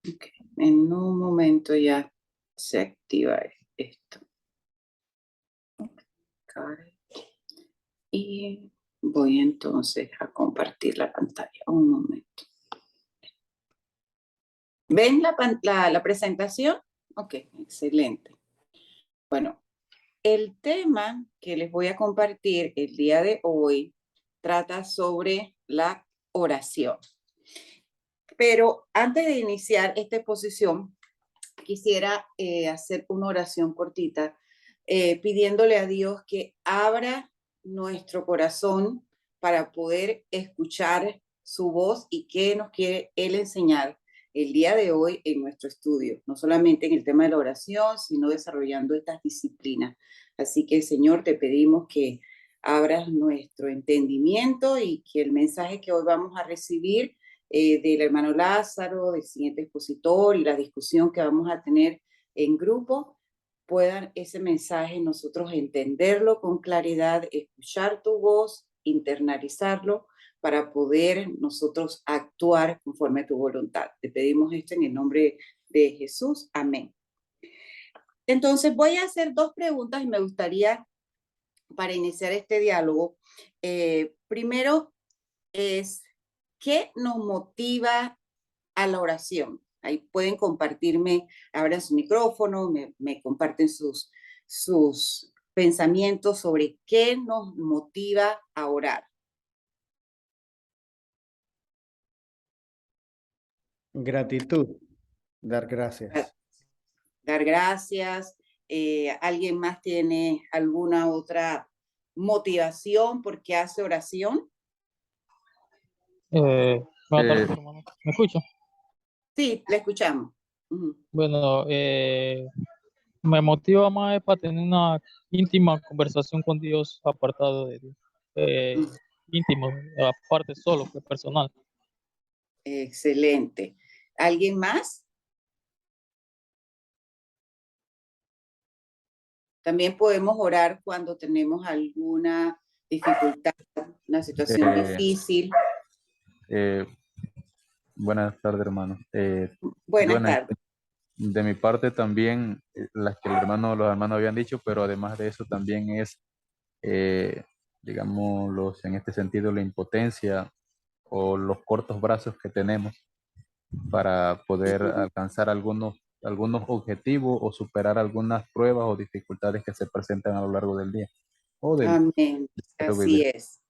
Ok, en un momento ya se activa esto. Okay. Y voy entonces a compartir la pantalla. Un momento. ¿Ven la presentación? Ok, excelente. Bueno, el tema que les voy a compartir el día de hoy trata sobre la oración. Pero antes de iniciar esta exposición, quisiera hacer una oración cortita, pidiéndole a Dios que abra nuestro corazón para poder escuchar su voz y qué nos quiere Él enseñar el día de hoy en nuestro estudio, no solamente en el tema de la oración, sino desarrollando estas disciplinas. Así que, Señor, te pedimos que abras nuestro entendimiento y que el mensaje que hoy vamos a recibir del hermano Lázaro, del siguiente expositor y la discusión que vamos a tener en grupo, puedan ese mensaje nosotros entenderlo con claridad, escuchar tu voz, internalizarlo para poder nosotros actuar conforme a tu voluntad. Te pedimos esto en el nombre de Jesús. Amén. Entonces voy a hacer dos preguntas y me gustaría, para iniciar este diálogo, primero es, ¿qué nos motiva a la oración? Ahí pueden compartirme, abran su micrófono, me comparten sus pensamientos sobre qué nos motiva a orar. Gratitud, dar gracias. Dar gracias. ¿Alguien más tiene alguna otra motivación por qué hace oración? Buenas tardes, hermano. ¿Me escucha? Sí, le escuchamos. Bueno, me motiva más para tener una íntima conversación con Dios apartado de Dios. Íntimo, aparte solo, que personal. Excelente. ¿Alguien más? También podemos orar cuando tenemos alguna dificultad, una situación difícil. Buenas tardes, hermano. Buenas tardes. De mi parte también, las que los hermanos habían dicho, pero además de eso también es, digamos, en este sentido, la impotencia o los cortos brazos que tenemos para poder alcanzar algunos objetivos o superar algunas pruebas o dificultades que se presentan a lo largo del día. Amén. Así es.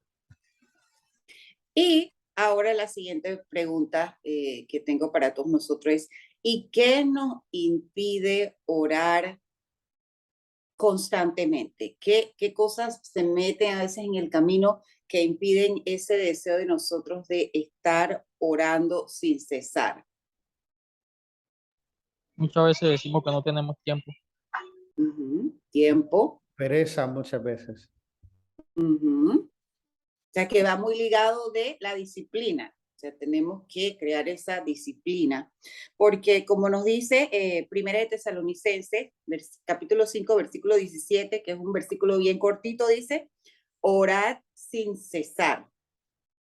Y ahora la siguiente pregunta que tengo para todos nosotros es, ¿y qué nos impide orar constantemente? ¿Qué cosas se meten a veces en el camino que impiden ese deseo de nosotros de estar orando sin cesar? Muchas veces decimos que no tenemos tiempo. Tiempo. Pereza muchas veces. O sea, que va muy ligado de la disciplina. O sea, tenemos que crear esa disciplina. Porque como nos dice Primera de Tesalonicenses, capítulo 5, versículo 17, que es un versículo bien cortito, dice, orad sin cesar.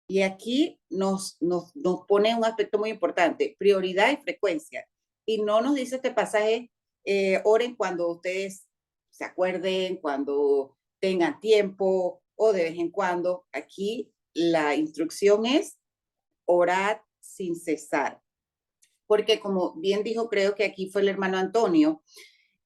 Y aquí nos pone un aspecto muy importante, prioridad y frecuencia. Y no nos dice este pasaje, oren cuando ustedes se acuerden, cuando tengan tiempo o de vez en cuando. Aquí la instrucción es orar sin cesar. Porque como bien dijo, creo que aquí fue el hermano Antonio,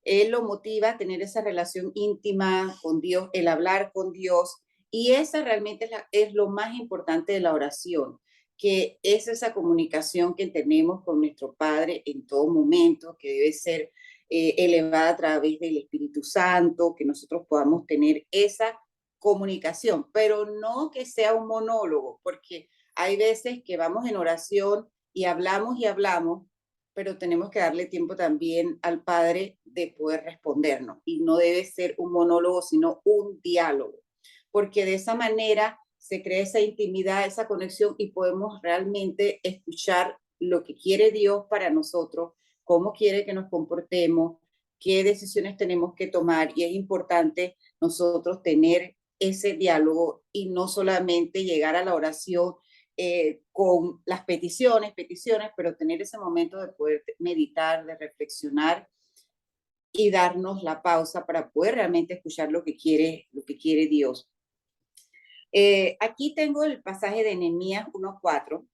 él lo motiva a tener esa relación íntima con Dios, el hablar con Dios, y esa realmente es lo más importante de la oración, que es esa comunicación que tenemos con nuestro Padre en todo momento, que debe ser elevada a través del Espíritu Santo, que nosotros podamos tener esa comunicación, pero no que sea un monólogo, porque hay veces que vamos en oración y hablamos, pero tenemos que darle tiempo también al Padre de poder respondernos. Y no debe ser un monólogo, sino un diálogo, porque de esa manera se crea esa intimidad, esa conexión y podemos realmente escuchar lo que quiere Dios para nosotros, cómo quiere que nos comportemos, qué decisiones tenemos que tomar. Y es importante nosotros tener ese diálogo y no solamente llegar a la oración con las peticiones, pero tener ese momento de poder meditar, de reflexionar y darnos la pausa para poder realmente escuchar lo que quiere Dios. Aquí tengo el pasaje de Nehemías 1:4,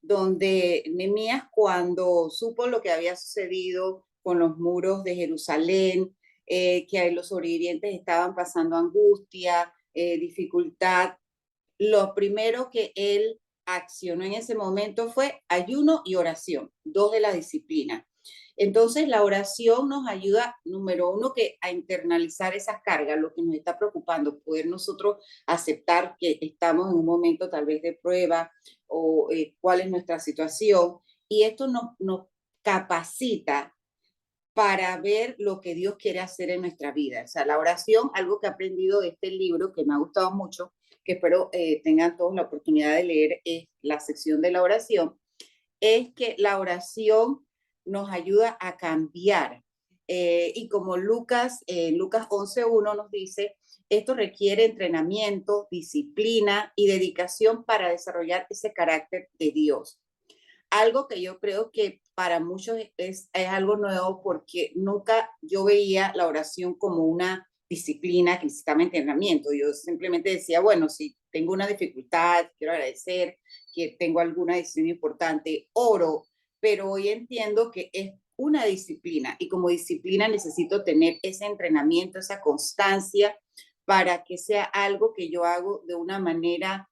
donde Nehemías, cuando supo lo que había sucedido con los muros de Jerusalén, que los sobrevivientes estaban pasando angustia, dificultad, lo primero que él accionó en ese momento fue ayuno y oración, dos de las disciplinas. Entonces, la oración nos ayuda, número uno, que a internalizar esas cargas, lo que nos está preocupando, poder nosotros aceptar que estamos en un momento tal vez de prueba o cuál es nuestra situación. Y esto nos capacita para ver lo que Dios quiere hacer en nuestra vida. O sea, la oración, algo que he aprendido de este libro, que me ha gustado mucho, que espero tengan todos la oportunidad de leer, es la sección de la oración, es que la oración nos ayuda a cambiar. Y como Lucas 11:1 nos dice, esto requiere entrenamiento, disciplina y dedicación para desarrollar ese carácter de Dios. Algo que yo creo que para muchos es algo nuevo, porque nunca yo veía la oración como una disciplina que necesitaba entrenamiento. Yo simplemente decía, bueno, si tengo una dificultad, quiero agradecer, que tengo alguna decisión importante, oro, pero hoy entiendo que es una disciplina y como disciplina necesito tener ese entrenamiento, esa constancia para que sea algo que yo hago de una manera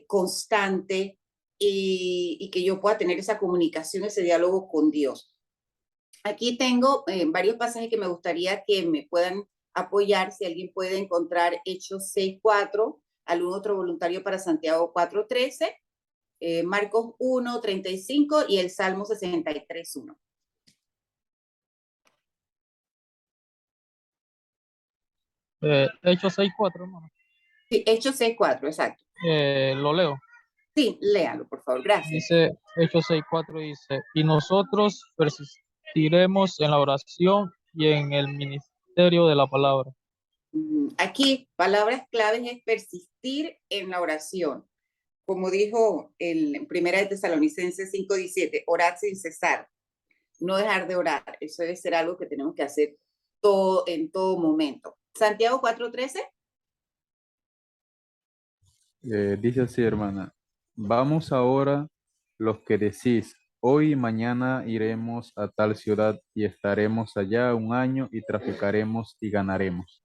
constante y que yo pueda tener esa comunicación, ese diálogo con Dios. Aquí tengo varios pasajes que me gustaría que me puedan apoyar. Si alguien puede encontrar Hechos 6:4, algún otro voluntario para Santiago 4:13, Marcos 1:35 y el Salmo 63:1. Hechos 6:4, hermano. Sí, Hechos 6:4, exacto. Lo leo. Sí, léalo, por favor, gracias. Dice, Hechos 6:4 dice, y nosotros persistiremos en la oración y en el ministerio de la palabra. Aquí, palabras claves es persistir en la oración. Como dijo en Primera de Tesalonicenses 5:17, orad sin cesar, no dejar de orar. Eso debe ser algo que tenemos que hacer en todo momento. Santiago 4:13. Dice así, hermana. Vamos ahora los que decís, hoy y mañana iremos a tal ciudad y estaremos allá un año y traficaremos y ganaremos.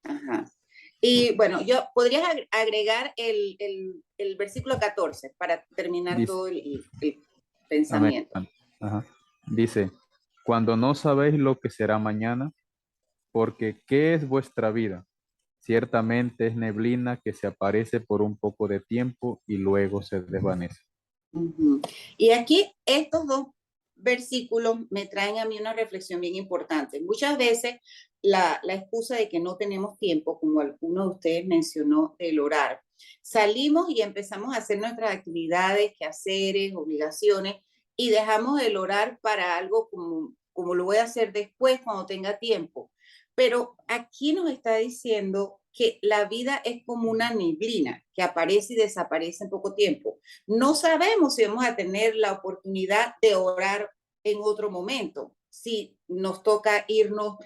Ajá. Y bueno, yo podrías agregar el versículo 14 para terminar Dice, todo el amén. pensamiento. Ajá. Dice, cuando no sabéis lo que será mañana, porque ¿qué es vuestra vida? Ciertamente es neblina que se aparece por un poco de tiempo y luego se desvanece. Y aquí estos dos versículos me traen a mí una reflexión bien importante. Muchas veces la excusa de que no tenemos tiempo, como alguno de ustedes mencionó, el orar. Salimos y empezamos a hacer nuestras actividades, quehaceres, obligaciones, y dejamos el orar para algo como lo voy a hacer después cuando tenga tiempo. Pero aquí nos está diciendo que la vida es como una neblina que aparece y desaparece en poco tiempo. No sabemos si vamos a tener la oportunidad de orar en otro momento. Si nos toca irnos,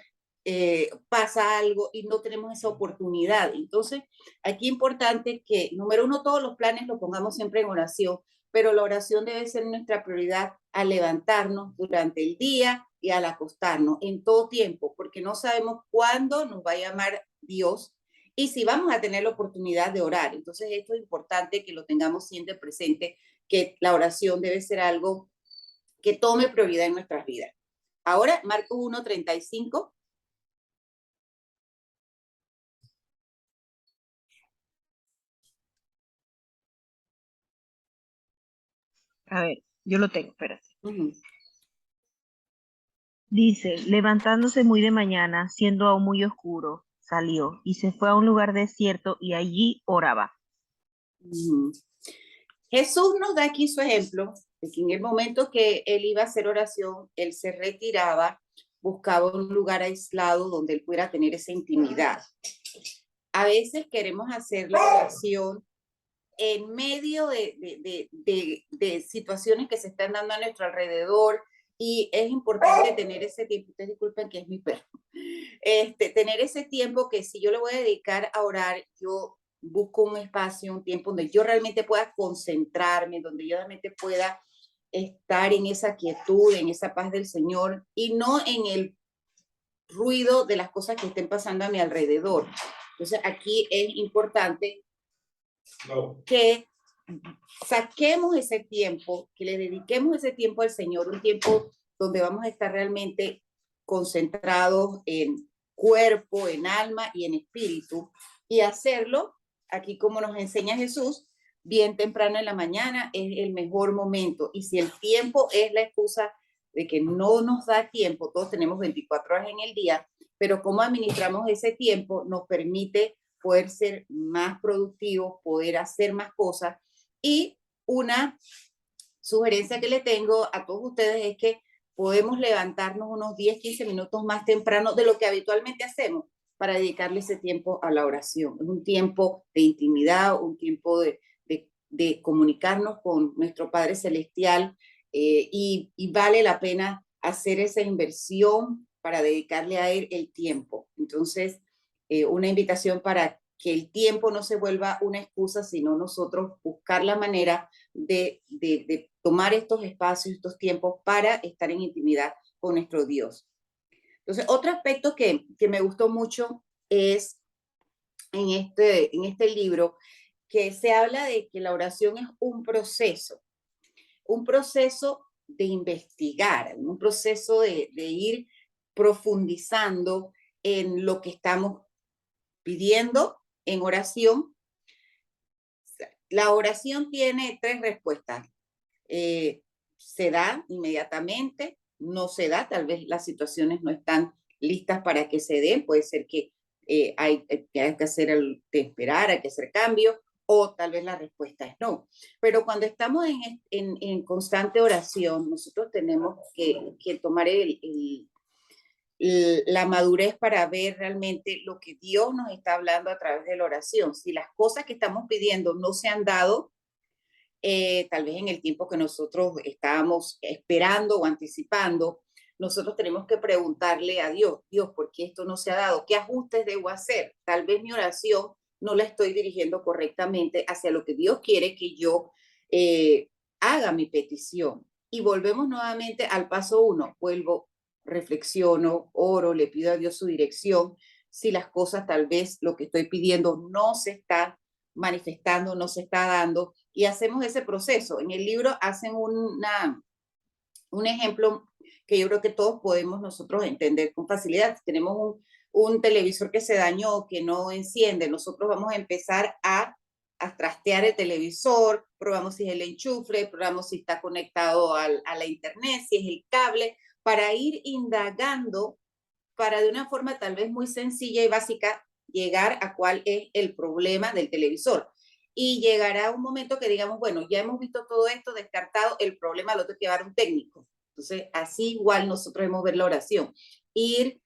pasa algo y no tenemos esa oportunidad. Entonces, aquí es importante que, número uno, todos los planes los pongamos siempre en oración, pero la oración debe ser nuestra prioridad al levantarnos durante el día y al acostarnos en todo tiempo, porque no sabemos cuándo nos va a llamar Dios y si vamos a tener la oportunidad de orar. Entonces, esto es importante que lo tengamos siempre presente, que la oración debe ser algo que tome prioridad en nuestras vidas. Ahora, Marcos 1:35. A ver, yo lo tengo, espérate. Uh-huh. Dice, levantándose muy de mañana, siendo aún muy oscuro, salió y se fue a un lugar desierto y allí oraba. Uh-huh. Jesús nos da aquí su ejemplo de que en el momento que él iba a hacer oración, él se retiraba, buscaba un lugar aislado donde él pudiera tener esa intimidad. A veces queremos hacer la oración en medio de situaciones que se están dando a nuestro alrededor, y es importante tener ese tiempo. Ustedes disculpen que es mi perro. Tener ese tiempo que si yo le voy a dedicar a orar, yo busco un espacio, un tiempo donde yo realmente pueda concentrarme, donde yo realmente pueda estar en esa quietud, en esa paz del Señor, y no en el ruido de las cosas que estén pasando a mi alrededor. Entonces aquí es importante que saquemos ese tiempo, que le dediquemos ese tiempo al Señor, un tiempo donde vamos a estar realmente concentrados en cuerpo, en alma y en espíritu, y hacerlo, aquí como nos enseña Jesús, bien temprano en la mañana es el mejor momento. Y si el tiempo es la excusa de que no nos da tiempo, todos tenemos 24 horas en el día, pero cómo administramos ese tiempo nos permite poder ser más productivos, poder hacer más cosas. Y una sugerencia que le tengo a todos ustedes es que podemos levantarnos unos 10, 15 minutos más temprano de lo que habitualmente hacemos para dedicarle ese tiempo a la oración. Es un tiempo de intimidad, un tiempo de comunicarnos con nuestro Padre Celestial, y vale la pena hacer esa inversión para dedicarle a Él el tiempo. Entonces, una invitación para que el tiempo no se vuelva una excusa, sino nosotros buscar la manera de tomar estos espacios, estos tiempos para estar en intimidad con nuestro Dios. Entonces, otro aspecto que me gustó mucho es en este libro, que se habla de que la oración es un proceso de investigar, un proceso de ir profundizando en lo que estamos pidiendo en oración. La oración tiene 3 respuestas. Se da inmediatamente, no se da, tal vez las situaciones no están listas para que se den, puede ser que hay que hacer esperar, hay que hacer cambios, o tal vez la respuesta es no. Pero cuando estamos en constante oración, nosotros tenemos que tomar la madurez para ver realmente lo que Dios nos está hablando a través de la oración. Si las cosas que estamos pidiendo no se han dado, tal vez en el tiempo que nosotros estábamos esperando o anticipando, nosotros tenemos que preguntarle a Dios, Dios, ¿por qué esto no se ha dado? ¿Qué ajustes debo hacer? Tal vez mi oración no la estoy dirigiendo correctamente hacia lo que Dios quiere que yo haga mi petición. Y volvemos nuevamente al paso 1. Vuelvo, reflexiono, oro, le pido a Dios su dirección. Si las cosas, tal vez lo que estoy pidiendo no se está manifestando, no se está dando, y hacemos ese proceso. En el libro hacen un ejemplo que yo creo que todos podemos nosotros entender con facilidad. Tenemos un televisor que se dañó, que no enciende, nosotros vamos a empezar a trastear el televisor, probamos si es el enchufe, probamos si está conectado a la internet, si es el cable, para ir indagando, para de una forma tal vez muy sencilla y básica llegar a cuál es el problema del televisor. Y llegará un momento que digamos, bueno, ya hemos visto todo esto, descartado, el problema lo tengo que llevar a un técnico. Entonces, así igual nosotros debemos ver la oración. Ir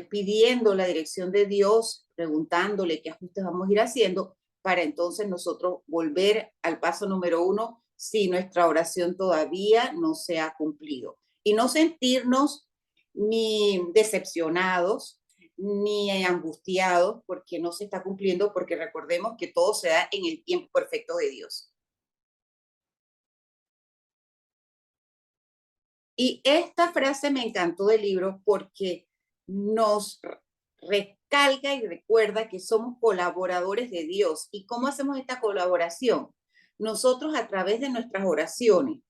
pidiendo la dirección de Dios, preguntándole qué ajustes vamos a ir haciendo, para entonces nosotros volver al paso número 1 si nuestra oración todavía no se ha cumplido. Y no sentirnos ni decepcionados, ni angustiados porque no se está cumpliendo, porque recordemos que todo se da en el tiempo perfecto de Dios. Y esta frase me encantó del libro porque nos recalca y recuerda que somos colaboradores de Dios. ¿Y cómo hacemos esta colaboración? Nosotros, a través de nuestras oraciones,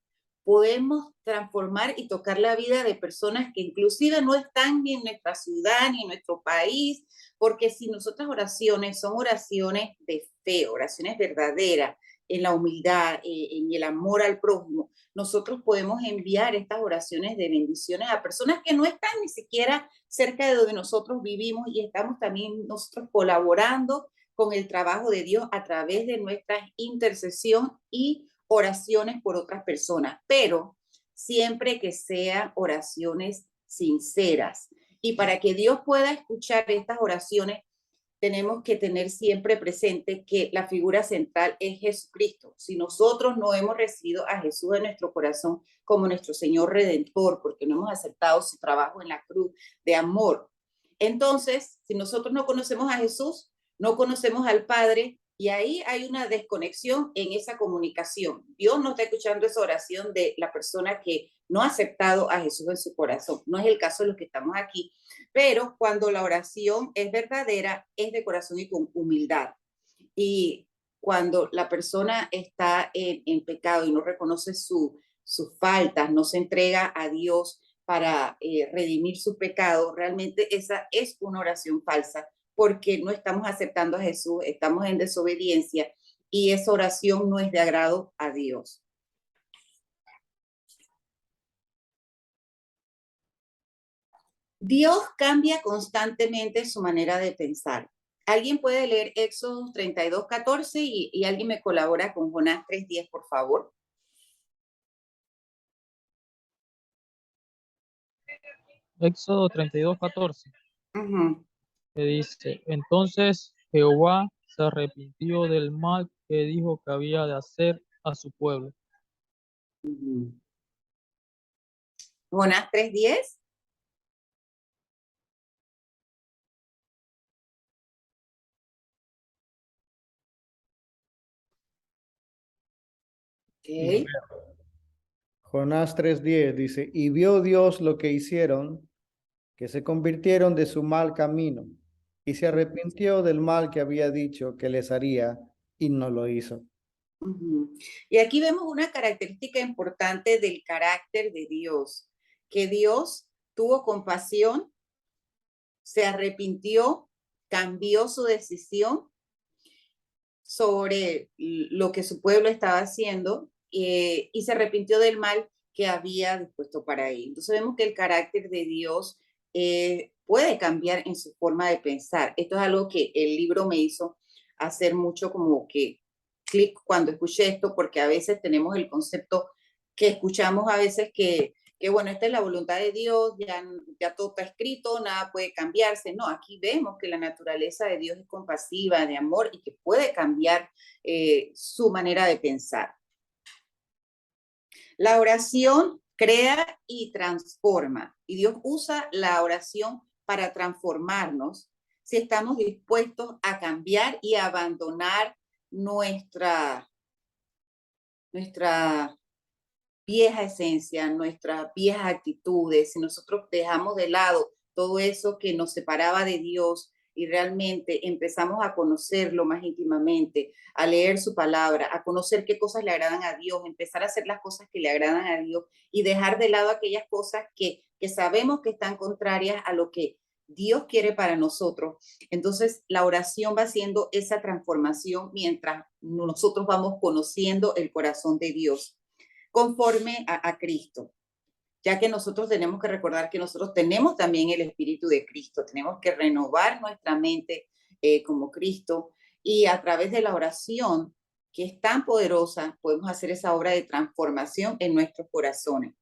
podemos transformar y tocar la vida de personas que inclusive no están ni en nuestra ciudad ni en nuestro país, porque si nuestras oraciones son oraciones de fe, oraciones verdaderas, en la humildad, en el amor al prójimo, nosotros podemos enviar estas oraciones de bendiciones a personas que no están ni siquiera cerca de donde nosotros vivimos, y estamos también nosotros colaborando con el trabajo de Dios a través de nuestra intercesión y oraciones por otras personas, pero siempre que sean oraciones sinceras. Y para que Dios pueda escuchar estas oraciones, tenemos que tener siempre presente que la figura central es Jesucristo. Si nosotros no hemos recibido a Jesús en nuestro corazón como nuestro Señor Redentor, porque no hemos aceptado su trabajo en la cruz de amor, entonces, si nosotros no conocemos a Jesús, no conocemos al Padre, y ahí hay una desconexión en esa comunicación. Dios no está escuchando esa oración de la persona que no ha aceptado a Jesús en su corazón. No es el caso de los que estamos aquí, pero cuando la oración es verdadera, es de corazón y con humildad. Y cuando la persona está en pecado y no reconoce sus faltas, no se entrega a Dios para redimir su pecado, realmente esa es una oración falsa, porque no estamos aceptando a Jesús, estamos en desobediencia y esa oración no es de agrado a Dios. Dios cambia constantemente su manera de pensar. ¿Alguien puede leer Éxodo 32:14 y alguien me colabora con Jonás 3:10, por favor? Éxodo 32:14, Uh-huh. que dice, entonces Jehová se arrepintió del mal que dijo que había de hacer a su pueblo. Uh-huh. Jonás 3:10. Okay. Jonás 3:10 dice, y vio Dios lo que hicieron, que se convirtieron de su mal camino, y se arrepintió del mal que había dicho que les haría, y no lo hizo. Uh-huh. Y aquí vemos una característica importante del carácter de Dios, que Dios tuvo compasión, se arrepintió, cambió su decisión sobre lo que su pueblo estaba haciendo y se arrepintió del mal que había dispuesto para él. Entonces vemos que el carácter de Dios puede cambiar en su forma de pensar. Esto es algo que el libro me hizo hacer mucho como que clic cuando escuché esto, porque a veces tenemos el concepto que escuchamos a veces que bueno, esta es la voluntad de Dios, ya todo está escrito, nada puede cambiarse. No, aquí vemos que la naturaleza de Dios es compasiva, de amor y que puede cambiar su manera de pensar. La oración crea y transforma, y Dios usa la oración para transformarnos si estamos dispuestos a cambiar y a abandonar nuestra vieja esencia, nuestras viejas actitudes, si nosotros dejamos de lado todo eso que nos separaba de Dios y realmente empezamos a conocerlo más íntimamente, a leer su palabra, a conocer qué cosas le agradan a Dios, empezar a hacer las cosas que le agradan a Dios y dejar de lado aquellas cosas que sabemos que están contrarias a lo que Dios quiere para nosotros. Entonces, la oración va haciendo esa transformación mientras nosotros vamos conociendo el corazón de Dios conforme a Cristo, ya que nosotros tenemos que recordar que nosotros tenemos también el Espíritu de Cristo, tenemos que renovar nuestra mente como Cristo y a través de la oración, que es tan poderosa, podemos hacer esa obra de transformación en nuestros corazones.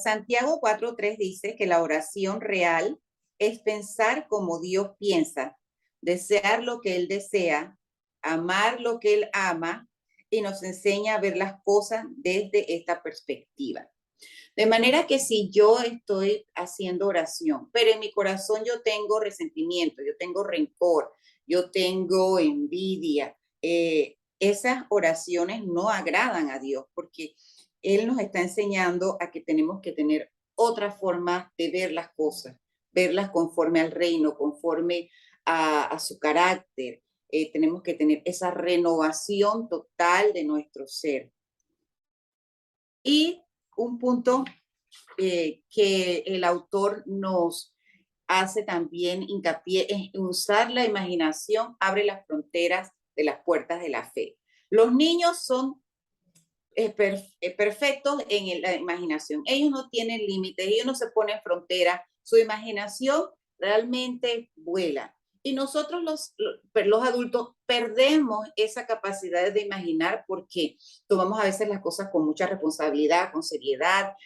Santiago 4:3 dice que la oración real es pensar como Dios piensa, desear lo que Él desea, amar lo que Él ama, y nos enseña a ver las cosas desde esta perspectiva. De manera que si yo estoy haciendo oración, pero en mi corazón yo tengo resentimiento, yo tengo rencor, yo tengo envidia, esas oraciones no agradan a Dios porque Él nos está enseñando a que tenemos que tener otra forma de ver las cosas, verlas conforme al reino, conforme a su carácter. Tenemos que tener esa renovación total de nuestro ser. Y un punto que el autor nos hace también hincapié es usar la imaginación, abre las fronteras de las puertas de la fe. Los niños son perfectos en la imaginación. Ellos no tienen límites, ellos no se ponen fronteras, su imaginación realmente vuela. Y nosotros los adultos perdemos esa capacidad de imaginar porque tomamos a veces las cosas con mucha responsabilidad, con seriedad,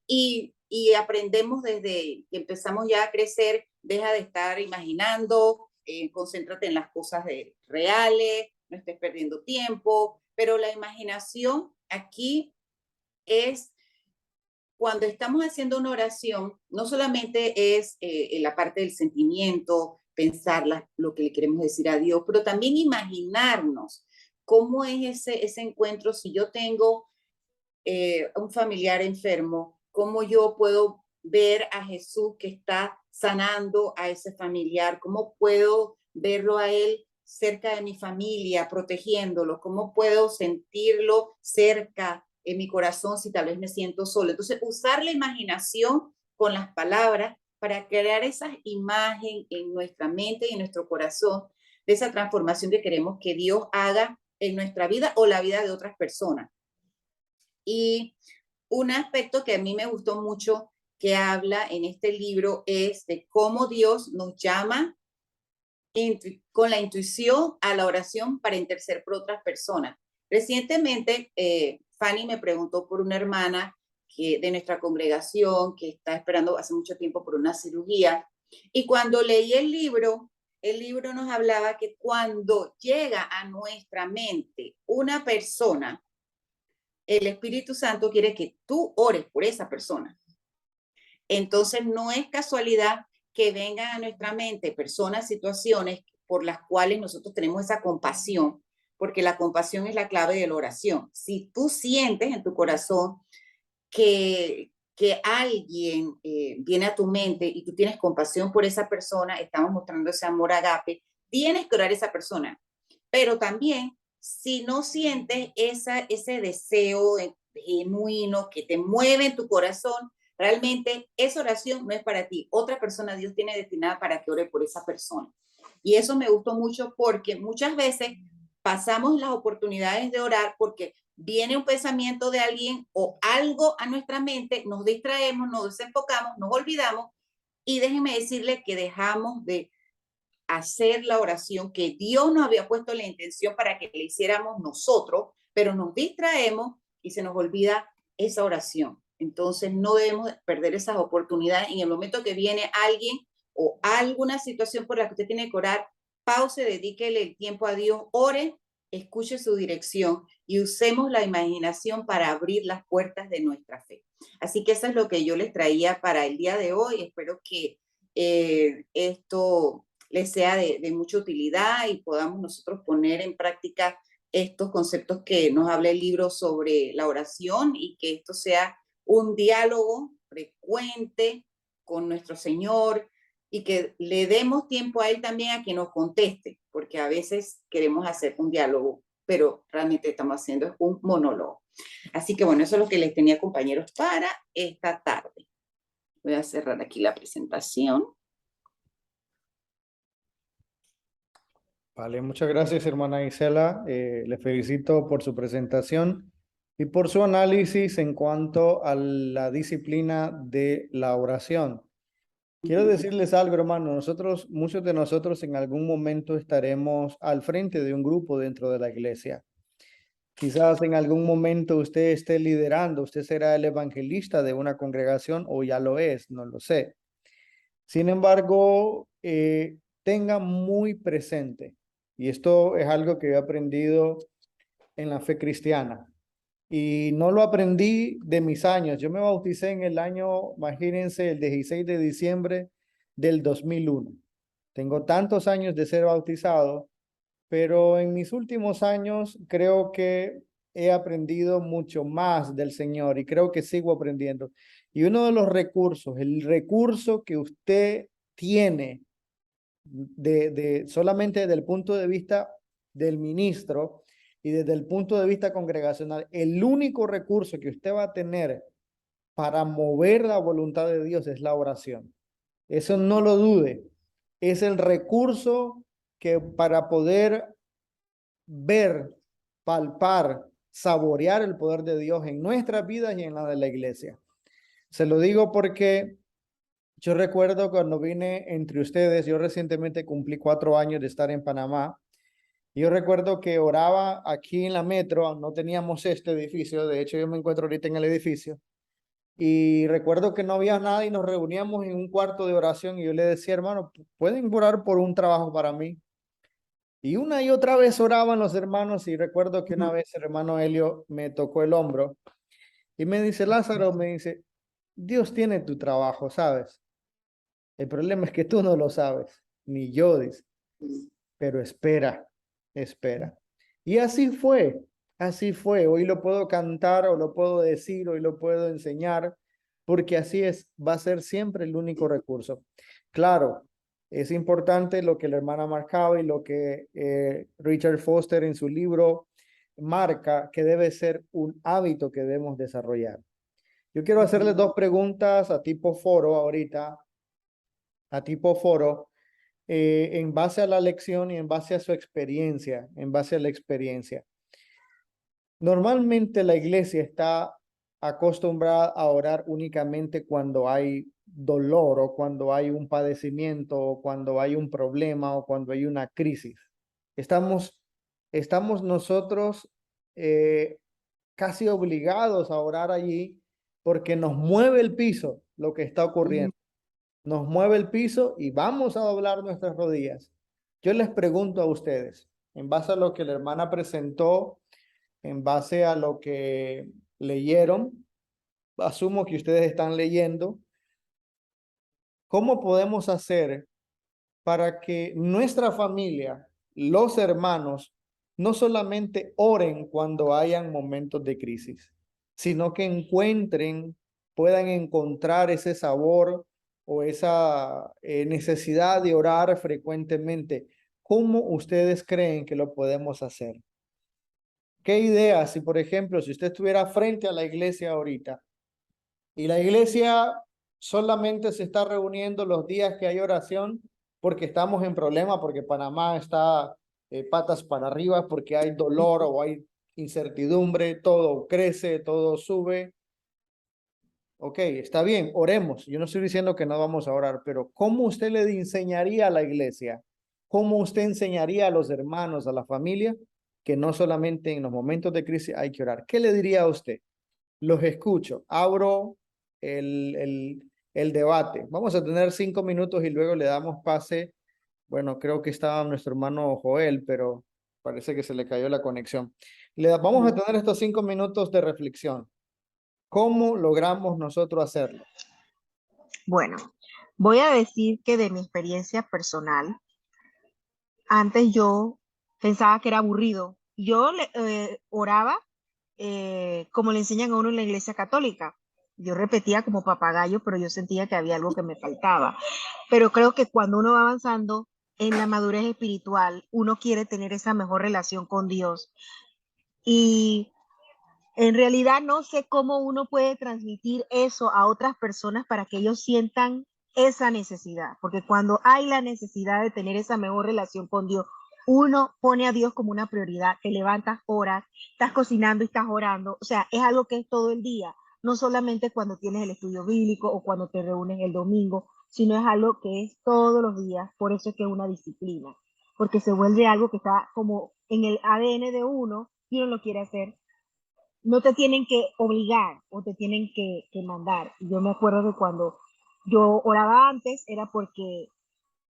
y y aprendemos desde que empezamos ya a crecer, deja de estar imaginando, concéntrate en las cosas reales, no estés perdiendo tiempo, pero la imaginación aquí es cuando estamos haciendo una oración, no solamente es en la parte del sentimiento, pensar lo que le queremos decir a Dios, pero también imaginarnos cómo es ese encuentro si yo tengo un familiar enfermo, cómo yo puedo ver a Jesús que está sanando a ese familiar, cómo puedo verlo a él cerca de mi familia, protegiéndolo, cómo puedo sentirlo cerca en mi corazón si tal vez me siento solo. Entonces, usar la imaginación con las palabras para crear esa imagen en nuestra mente y en nuestro corazón de esa transformación que queremos que Dios haga en nuestra vida o la vida de otras personas. Y un aspecto que a mí me gustó mucho que habla en este libro es de cómo Dios nos llama con la intuición a la oración para interceder por otras personas. Recientemente, Fanny me preguntó por una hermana de nuestra congregación que está esperando hace mucho tiempo por una cirugía. Y cuando leí el libro nos hablaba que cuando llega a nuestra mente una persona, el Espíritu Santo quiere que tú ores por esa persona. Entonces, no es casualidad que vengan a nuestra mente personas, situaciones por las cuales nosotros tenemos esa compasión, porque la compasión es la clave de la oración. Si tú sientes en tu corazón que alguien viene a tu mente y tú tienes compasión por esa persona, estamos mostrando ese amor agape, tienes que orar a esa persona. Pero también, si no sientes ese deseo genuino que te mueve en tu corazón, realmente esa oración no es para ti. Otra persona Dios tiene destinada para que ore por esa persona. Y eso me gustó mucho porque muchas veces pasamos las oportunidades de orar porque viene un pensamiento de alguien o algo a nuestra mente, nos distraemos, nos desenfocamos, nos olvidamos y déjenme decirles que dejamos de hacer la oración que Dios nos había puesto la intención para que le hiciéramos nosotros, pero nos distraemos y se nos olvida esa oración. Entonces no debemos perder esas oportunidades. En el momento que viene alguien o alguna situación por la que usted tiene que orar, pause, dedíquele el tiempo a Dios, ore, escuche su dirección y usemos la imaginación para abrir las puertas de nuestra fe. Así que eso es lo que yo les traía para el día de hoy. Espero que esto les sea de mucha utilidad y podamos nosotros poner en práctica estos conceptos que nos habla el libro sobre la oración y que esto sea un diálogo frecuente con nuestro Señor y que le demos tiempo a Él también a que nos conteste, porque a veces queremos hacer un diálogo, pero realmente estamos haciendo un monólogo. Así que bueno, eso es lo que les tenía, compañeros, para esta tarde. Voy a cerrar aquí la presentación. Vale, muchas gracias, hermana Isela. Le felicito por su presentación y por su análisis en cuanto a la disciplina de la oración. Quiero decirles algo, hermano. Muchos de nosotros en algún momento estaremos al frente de un grupo dentro de la iglesia. Quizás en algún momento usted esté liderando, usted será el evangelista de una congregación o ya lo es, no lo sé. Sin embargo, tenga muy presente, y esto es algo que he aprendido en la fe cristiana, y no lo aprendí de mis años. Yo me bauticé en el año, imagínense, el 16 de diciembre del 2001. Tengo tantos años de ser bautizado, pero en mis últimos años creo que he aprendido mucho más del Señor y creo que sigo aprendiendo. Y uno de los recursos, el recurso que usted tiene solamente desde el punto de vista del ministro y desde el punto de vista congregacional, el único recurso que usted va a tener para mover la voluntad de Dios es la oración. Eso no lo dude. Es el recurso que para poder ver, palpar, saborear el poder de Dios en nuestras vidas y en la de la iglesia. Se lo digo porque yo recuerdo cuando vine entre ustedes, yo recientemente cumplí 4 años de estar en Panamá. Yo recuerdo que oraba aquí en la metro, no teníamos este edificio, de hecho yo me encuentro ahorita en el edificio, Y recuerdo que no había nada y nos reuníamos en un cuarto de oración y yo le decía, hermano, ¿pueden orar por un trabajo para mí? Y una y otra vez oraban los hermanos y recuerdo que una vez el hermano Helio me tocó el hombro y me dice, Lázaro, me dice, Dios tiene tu trabajo, ¿sabes? El problema es que tú no lo sabes, ni yo, dice, pero espera, espera. Y así fue, así fue. Hoy lo puedo cantar o lo puedo decir, hoy lo puedo enseñar, porque así es, va a ser siempre el único recurso. Claro, es importante lo que la hermana marcaba y lo que Richard Foster en su libro marca, que debe ser un hábito que debemos desarrollar. Yo quiero hacerles dos preguntas a tipo foro ahorita, a tipo foro, en base a la lección y en base a su experiencia, en base a la experiencia. Normalmente la iglesia está acostumbrada a orar únicamente cuando hay dolor o cuando hay un padecimiento o cuando hay un problema o cuando hay una crisis. Estamos nosotros casi obligados a orar allí porque nos mueve el piso lo que está ocurriendo. Nos mueve el piso y vamos a doblar nuestras rodillas. Yo les pregunto a ustedes, en base a lo que la hermana presentó, en base a lo que leyeron, asumo que ustedes están leyendo, ¿cómo podemos hacer para que nuestra familia, los hermanos, no solamente oren cuando hayan momentos de crisis, sino que puedan encontrar ese sabor o esa necesidad de orar frecuentemente? ¿Cómo ustedes creen que lo podemos hacer? ¿Qué ideas? Si, por ejemplo, si usted estuviera frente a la iglesia ahorita y la iglesia solamente se está reuniendo los días que hay oración porque estamos en problema, porque Panamá está patas para arriba, porque hay dolor o hay incertidumbre, todo crece, todo sube. Ok, está bien, oremos. Yo no estoy diciendo que no vamos a orar, pero ¿cómo usted le enseñaría a la iglesia? ¿Cómo usted enseñaría a los hermanos, a la familia, que no solamente en los momentos de crisis hay que orar? ¿Qué le diría a usted? Los escucho. Abro el debate. Vamos a tener 5 minutos y luego le damos pase. Bueno, creo que estaba nuestro hermano Joel, pero parece que se le cayó la conexión. Vamos a tener estos 5 minutos de reflexión. ¿Cómo logramos nosotros hacerlo? Bueno, voy a decir que de mi experiencia personal, antes yo pensaba que era aburrido. Yo oraba como le enseñan a uno en la iglesia católica. Yo repetía como papagayo, pero yo sentía que había algo que me faltaba. Pero creo que cuando uno va avanzando en la madurez espiritual, uno quiere tener esa mejor relación con Dios. Y en realidad no sé cómo uno puede transmitir eso a otras personas para que ellos sientan esa necesidad, porque cuando hay la necesidad de tener esa mejor relación con Dios, uno pone a Dios como una prioridad, te levantas horas, estás cocinando y estás orando, o sea, es algo que es todo el día, no solamente cuando tienes el estudio bíblico o cuando te reúnes el domingo, sino es algo que es todos los días, por eso es que es una disciplina, porque se vuelve algo que está como en el ADN de uno y uno lo quiere hacer. No te tienen que obligar o te tienen que mandar. Yo me acuerdo de cuando yo oraba antes, era porque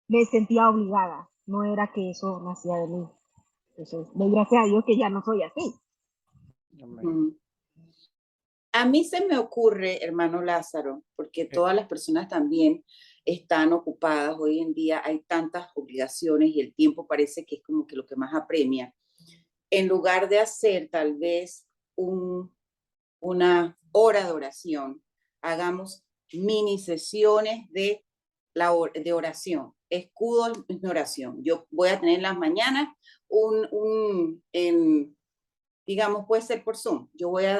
me sentía obligada, no era que eso nacía de mí. Entonces, doy gracias a Dios que ya no soy así. A mí se me ocurre, hermano Lázaro, porque todas las personas también están ocupadas. Hoy en día hay tantas obligaciones y el tiempo parece que es como que lo que más apremia. En lugar de hacer tal vez una hora de oración, hagamos mini sesiones de oración, escudos de oración. Yo voy a tener en las mañanas digamos, puede ser por Zoom.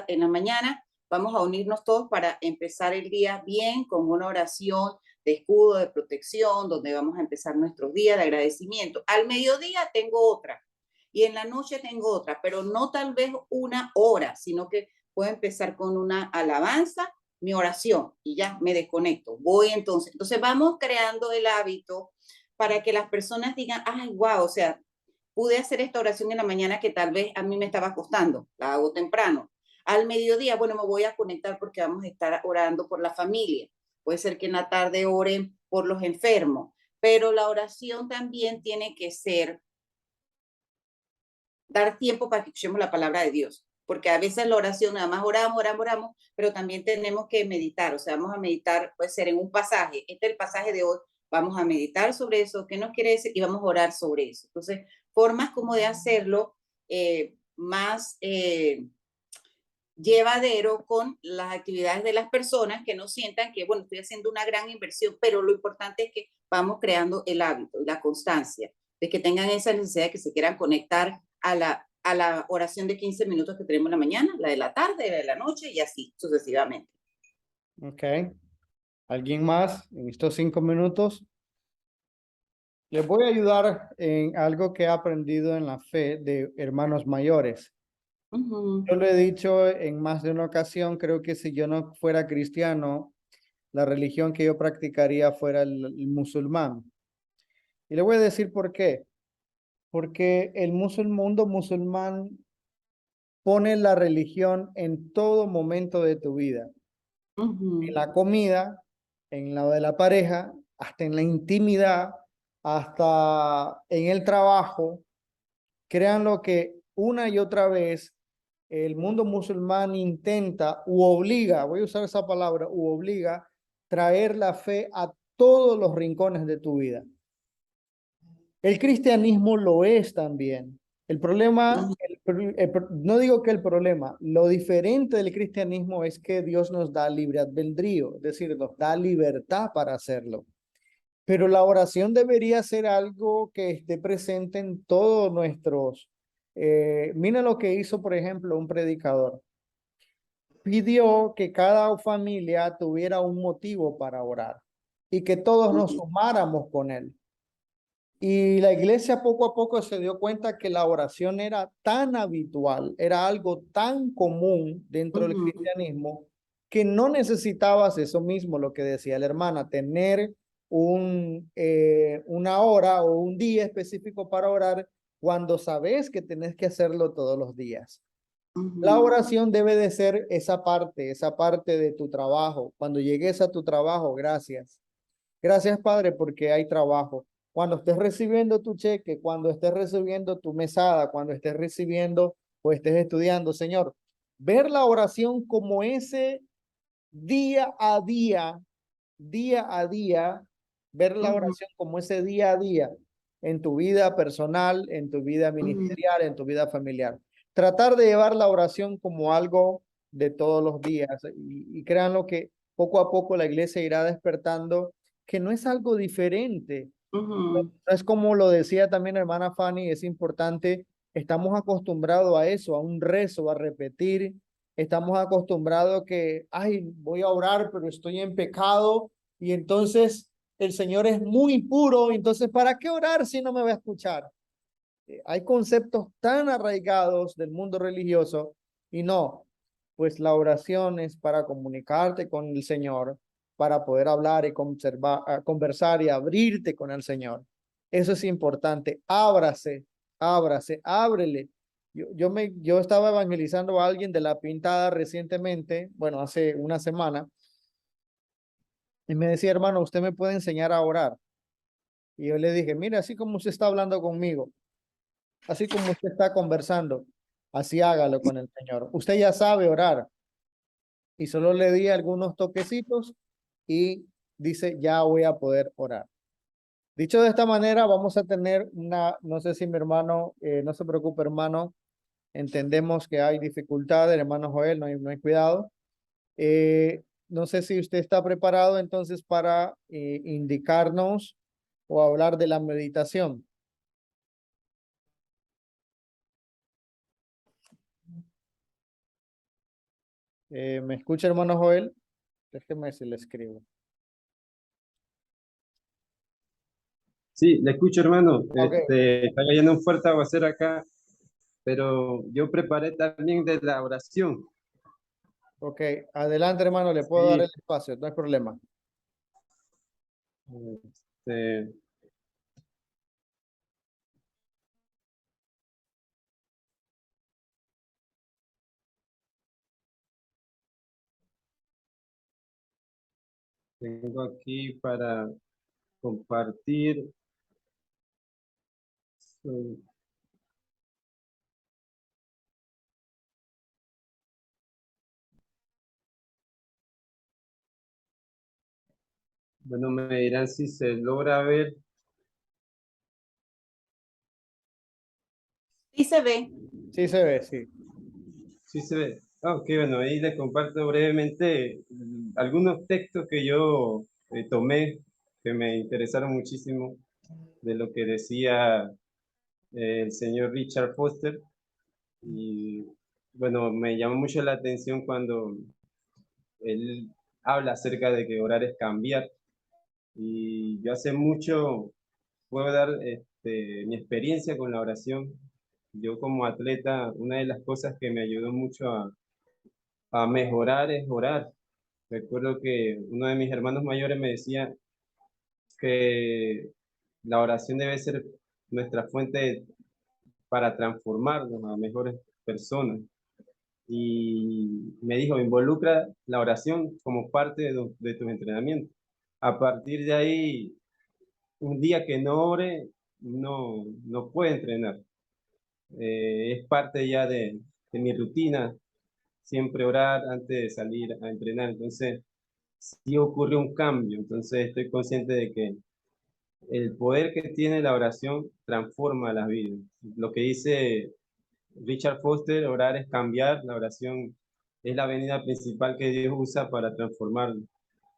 En la mañana vamos a unirnos todos para empezar el día bien con una oración de escudo, de protección, donde vamos a empezar nuestros días de agradecimiento. Al mediodía tengo otra y en la noche tengo otra, pero no tal vez una hora, sino que puedo empezar con una alabanza, mi oración y ya me desconecto. Entonces vamos creando el hábito para que las personas digan, ay, wow, o sea, pude hacer esta oración en la mañana que tal vez a mí me estaba costando, la hago temprano. Al mediodía, bueno, me voy a conectar porque vamos a estar orando por la familia. Puede ser que en la tarde oren por los enfermos, pero la oración también tiene que ser dar tiempo para que escuchemos la palabra de Dios, porque a veces la oración nada más oramos, pero también tenemos que meditar, o sea, vamos a meditar, puede ser en un pasaje, este es el pasaje de hoy, vamos a meditar sobre eso, qué nos quiere decir y vamos a orar sobre eso. Entonces, formas como de hacerlo más llevadero con las actividades de las personas, que no sientan que, bueno, estoy haciendo una gran inversión, pero lo importante es que vamos creando el hábito, la constancia, de que tengan esa necesidad de que se quieran conectar a la oración de 15 minutos que tenemos en la mañana, la de la tarde, la de la noche y así sucesivamente. Ok. ¿Alguien más en estos 5 minutos? Les voy a ayudar en algo que he aprendido en la fe de hermanos mayores. Yo lo he dicho en más de una ocasión, creo que si yo no fuera cristiano, la religión que yo practicaría fuera el musulmán. Y le voy a decir por qué. Porque el mundo musulmán pone la religión en todo momento de tu vida. En la comida, en la de la pareja, hasta en la intimidad, hasta en el trabajo. Créanlo que una y otra vez el mundo musulmán intenta u obliga, voy a usar esa palabra, u obliga traer la fe a todos los rincones de tu vida. El cristianismo lo es también. El problema, no digo que el problema, lo diferente del cristianismo es que Dios nos da libre albedrío, es decir, nos da libertad para hacerlo. Pero la oración debería ser algo que esté presente en todos nuestros. Mira lo que hizo, por ejemplo, un predicador. Pidió que cada familia tuviera un motivo para orar y que todos nos sumáramos con él. Y la iglesia poco a poco se dio cuenta que la oración era tan habitual, era algo tan común dentro del cristianismo, que no necesitabas eso mismo, lo que decía la hermana, tener una hora o un día específico para orar cuando sabes que tenés que hacerlo todos los días. La oración debe de ser esa parte de tu trabajo. Cuando llegues a tu trabajo, gracias. Gracias, Padre, porque hay trabajo. Cuando estés recibiendo tu cheque, cuando estés recibiendo tu mesada, cuando estés recibiendo o estés estudiando, Señor, ver la oración como ese día a día, ver la oración como ese día a día en tu vida personal, en tu vida ministerial, en tu vida familiar. Tratar de llevar la oración como algo de todos los días y créanlo que poco a poco la iglesia irá despertando que no es algo diferente. No es como lo decía también hermana Fanny, es importante, estamos acostumbrados a eso, a un rezo, a repetir, estamos acostumbrados que, ay, voy a orar, pero estoy en pecado y entonces el Señor es muy puro, entonces ¿para qué orar si no me va a escuchar? Hay conceptos tan arraigados del mundo religioso y no, pues la oración es para comunicarte con el Señor, para poder hablar y conversar y abrirte con el Señor. Eso es importante. Ábrele. Yo estaba evangelizando a alguien de La Pintada recientemente, bueno, hace una semana, y me decía, hermano, usted me puede enseñar a orar. Y yo le dije, mire, así como usted está hablando conmigo, así como usted está conversando, así hágalo con el Señor. Usted ya sabe orar. Y solo le di algunos toquecitos y dice, ya voy a poder orar. Dicho de esta manera, vamos a tener no sé si mi hermano, no se preocupe hermano, entendemos que hay dificultades, hermano Joel, no hay cuidado. No sé si usted está preparado entonces para indicarnos o hablar de la meditación. ¿Me escucha hermano Joel? Déjeme si le escribo. Sí, le escucho, hermano. Okay. Está cayendo un fuerte aguacero acá, pero yo preparé también de la oración. Ok, adelante hermano, le puedo dar Sí, el espacio, no hay problema. este, Tengo aquí para compartir. Bueno, me dirán si se logra ver. Sí se ve. Sí se ve, sí. Sí se ve. Ah, ok, bueno, ahí les comparto brevemente algunos textos que yo tomé, que me interesaron muchísimo, de lo que decía el señor Richard Foster. Y bueno, me llamó mucho la atención cuando él habla acerca de que orar es cambiar. Y yo hace mucho puedo dar mi experiencia con la oración. Yo como atleta, una de las cosas que me ayudó mucho a mejorar es orar. Recuerdo que uno de mis hermanos mayores me decía que la oración debe ser nuestra fuente para transformarnos a mejores personas. Y me dijo, involucra la oración como parte de tus entrenamientos. A partir de ahí, un día que no ore, no puede entrenar. Es parte ya de mi rutina, siempre orar antes de salir a entrenar. Entonces, sí ocurre un cambio. Entonces, estoy consciente de que el poder que tiene la oración transforma las vidas. Lo que dice Richard Foster, orar es cambiar, la oración es la avenida principal que Dios usa para transformarlo.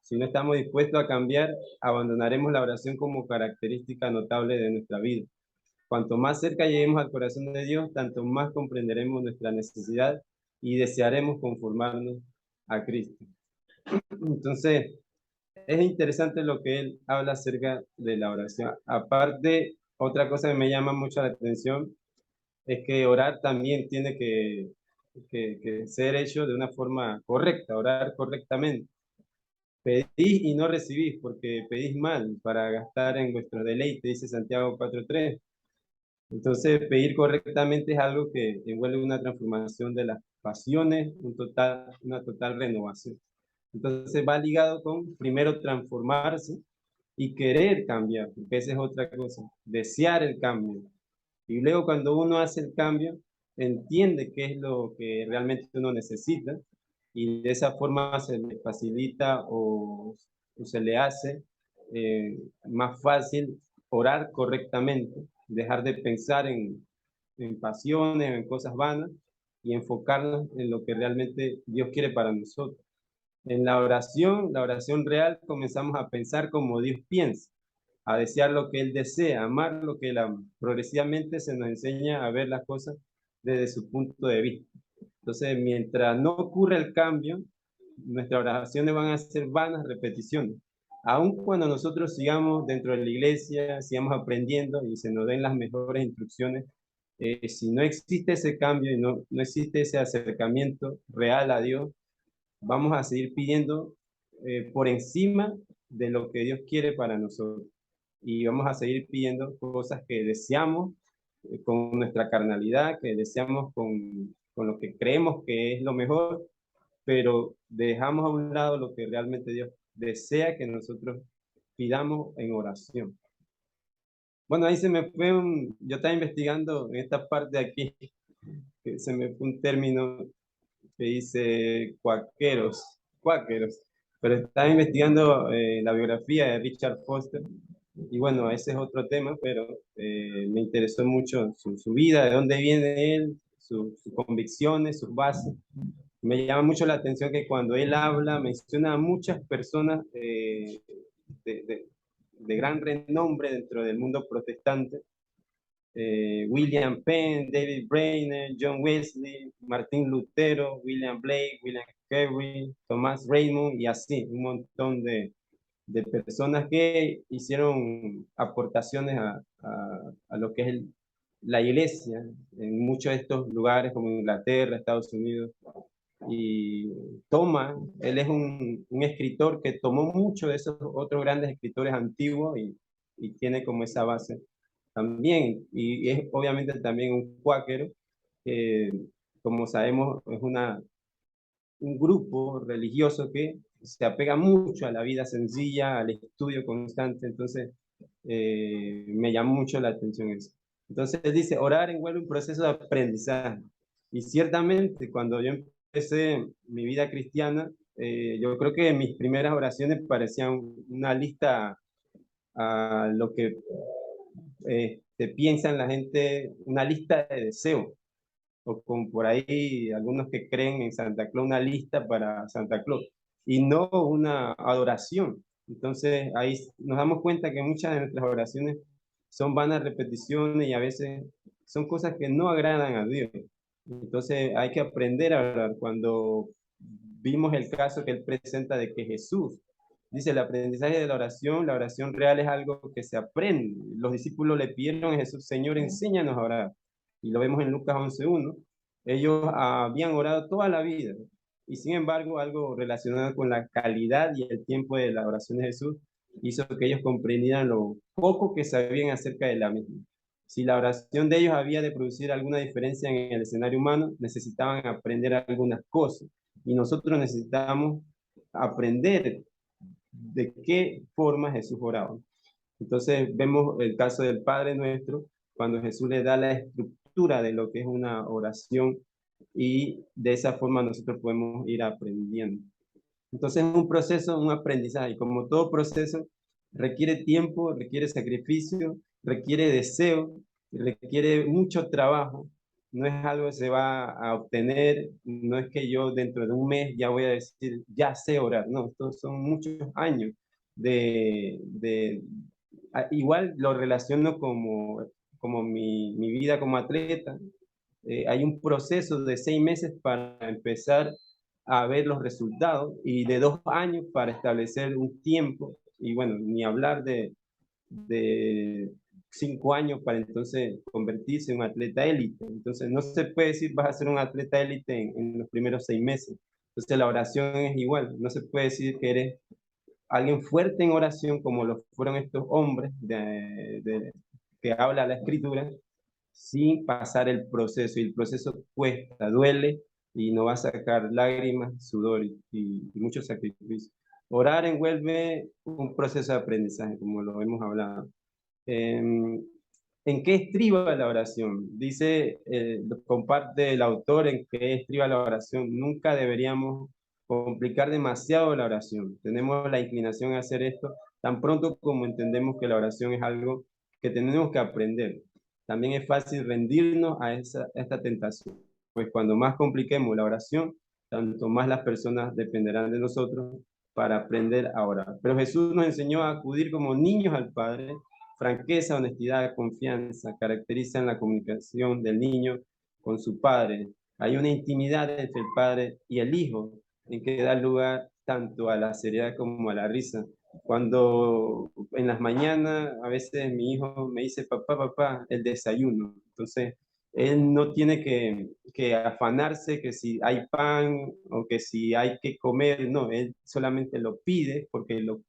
Si no estamos dispuestos a cambiar, abandonaremos la oración como característica notable de nuestra vida. Cuanto más cerca lleguemos al corazón de Dios, tanto más comprenderemos nuestra necesidad y desearemos conformarnos a Cristo. Entonces, es interesante lo que él habla acerca de la oración. Aparte, otra cosa que me llama mucho la atención es que orar también tiene que ser hecho de una forma correcta, orar correctamente. Pedís y no recibís, porque pedís mal para gastar en vuestro deleite, dice Santiago 4:3. Entonces, pedir correctamente es algo que envuelve una transformación de las pasiones, una total renovación. Entonces, va ligado con primero transformarse y querer cambiar, porque esa es otra cosa, desear el cambio. Y luego cuando uno hace el cambio, entiende qué es lo que realmente uno necesita y de esa forma se le facilita o se le hace más fácil orar correctamente, dejar de pensar en pasiones, en cosas vanas y enfocarnos en lo que realmente Dios quiere para nosotros. En la oración real, comenzamos a pensar como Dios piensa, a desear lo que Él desea, amar lo que Él ama. Progresivamente se nos enseña a ver las cosas desde su punto de vista. Entonces, mientras no ocurre el cambio, nuestras oraciones van a ser vanas repeticiones. Aun cuando nosotros sigamos dentro de la iglesia, sigamos aprendiendo y se nos den las mejores instrucciones, si no existe ese cambio y no existe ese acercamiento real a Dios, vamos a seguir pidiendo por encima de lo que Dios quiere para nosotros. Y vamos a seguir pidiendo cosas que deseamos con nuestra carnalidad, que deseamos con lo que creemos que es lo mejor, pero dejamos a un lado lo que realmente Dios desea que nosotros pidamos en oración. Bueno, ahí se me fue yo estaba investigando en esta parte de aquí, que se me fue un término que dice cuáqueros, pero estaba investigando la biografía de Richard Foster y bueno, ese es otro tema, pero me interesó mucho su vida, de dónde viene él, sus convicciones, sus bases. Me llama mucho la atención que cuando él habla menciona a muchas personas de, de, de gran renombre dentro del mundo protestante, William Penn, David Brainerd, John Wesley, Martín Lutero, William Blake, William Carey, Thomas Raymond y así, un montón de personas que hicieron aportaciones a lo que es la iglesia en muchos de estos lugares como Inglaterra, Estados Unidos. Y él es un escritor que tomó mucho de esos otros grandes escritores antiguos y tiene como esa base también, y es obviamente también un cuáquero, que como sabemos es un grupo religioso que se apega mucho a la vida sencilla, al estudio constante, entonces me llamó mucho la atención eso. Entonces dice, orar envuelve un proceso de aprendizaje. Y ciertamente cuando yo empecé mi vida cristiana, yo creo que mis primeras oraciones parecían una lista a lo que piensan la gente, una lista de deseos, o con por ahí algunos que creen en Santa Claus, una lista para Santa Claus, y no una adoración. Entonces ahí nos damos cuenta que muchas de nuestras oraciones son vanas repeticiones y a veces son cosas que no agradan a Dios. Entonces hay que aprender a orar. Cuando vimos el caso que él presenta de que Jesús dice, el aprendizaje de la oración real es algo que se aprende. Los discípulos le pidieron a Jesús, Señor, enséñanos a orar. Y lo vemos en Lucas 11:1. Ellos habían orado toda la vida. Y sin embargo, algo relacionado con la calidad y el tiempo de la oración de Jesús hizo que ellos comprendieran lo poco que sabían acerca de la misma. Si la oración de ellos había de producir alguna diferencia en el escenario humano, necesitaban aprender algunas cosas. Y nosotros necesitamos aprender de qué forma Jesús oraba. Entonces vemos el caso del Padre Nuestro, cuando Jesús le da la estructura de lo que es una oración y de esa forma nosotros podemos ir aprendiendo. Entonces es un proceso, un aprendizaje, y como todo proceso requiere tiempo, requiere sacrificio, requiere deseo, requiere mucho trabajo. No es algo que se va a obtener, no es que yo dentro de un mes ya voy a decir, ya sé orar, no, estos son muchos años igual lo relaciono como mi vida como atleta. Hay un proceso de 6 meses para empezar a ver los resultados y de 2 años para establecer un tiempo. Y bueno, ni hablar de 5 años para entonces convertirse en un atleta élite. Entonces no se puede decir vas a ser un atleta élite en los primeros 6 meses. Entonces la oración es igual. No se puede decir que eres alguien fuerte en oración como lo fueron estos hombres que habla la escritura, sin pasar el proceso. Y el proceso cuesta, duele y nos va a sacar lágrimas, sudor y mucho sacrificio. Orar envuelve un proceso de aprendizaje, como lo hemos hablado. ¿En qué estriba la oración? Dice, comparte el autor en qué estriba la oración. Nunca deberíamos complicar demasiado la oración. Tenemos la inclinación a hacer esto tan pronto como entendemos que la oración es algo que tenemos que aprender. También es fácil rendirnos a esta tentación, pues cuando más compliquemos la oración, tanto más las personas dependerán de nosotros para aprender a orar. Pero Jesús nos enseñó a acudir como niños al Padre. Franqueza, honestidad, confianza caracterizan la comunicación del niño con su padre. Hay una intimidad entre el padre y el hijo en que da lugar tanto a la seriedad como a la risa. Cuando en las mañanas a veces mi hijo me dice, papá, papá, el desayuno. Entonces, él no tiene que afanarse que si hay pan o que si hay que comer, no, él solamente lo pide porque lo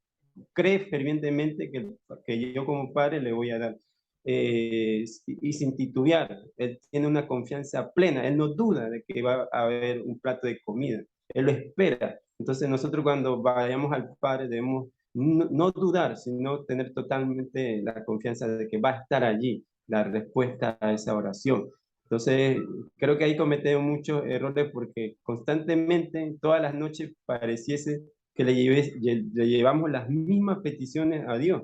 cree fervientemente que yo como padre le voy a dar. Y sin titubear, él tiene una confianza plena, él no duda de que va a haber un plato de comida, él lo espera. Entonces nosotros cuando vayamos al Padre debemos no dudar, sino tener totalmente la confianza de que va a estar allí la respuesta a esa oración. Entonces, creo que ahí cometemos muchos errores porque constantemente, todas las noches, pareciese que le llevamos las mismas peticiones a Dios,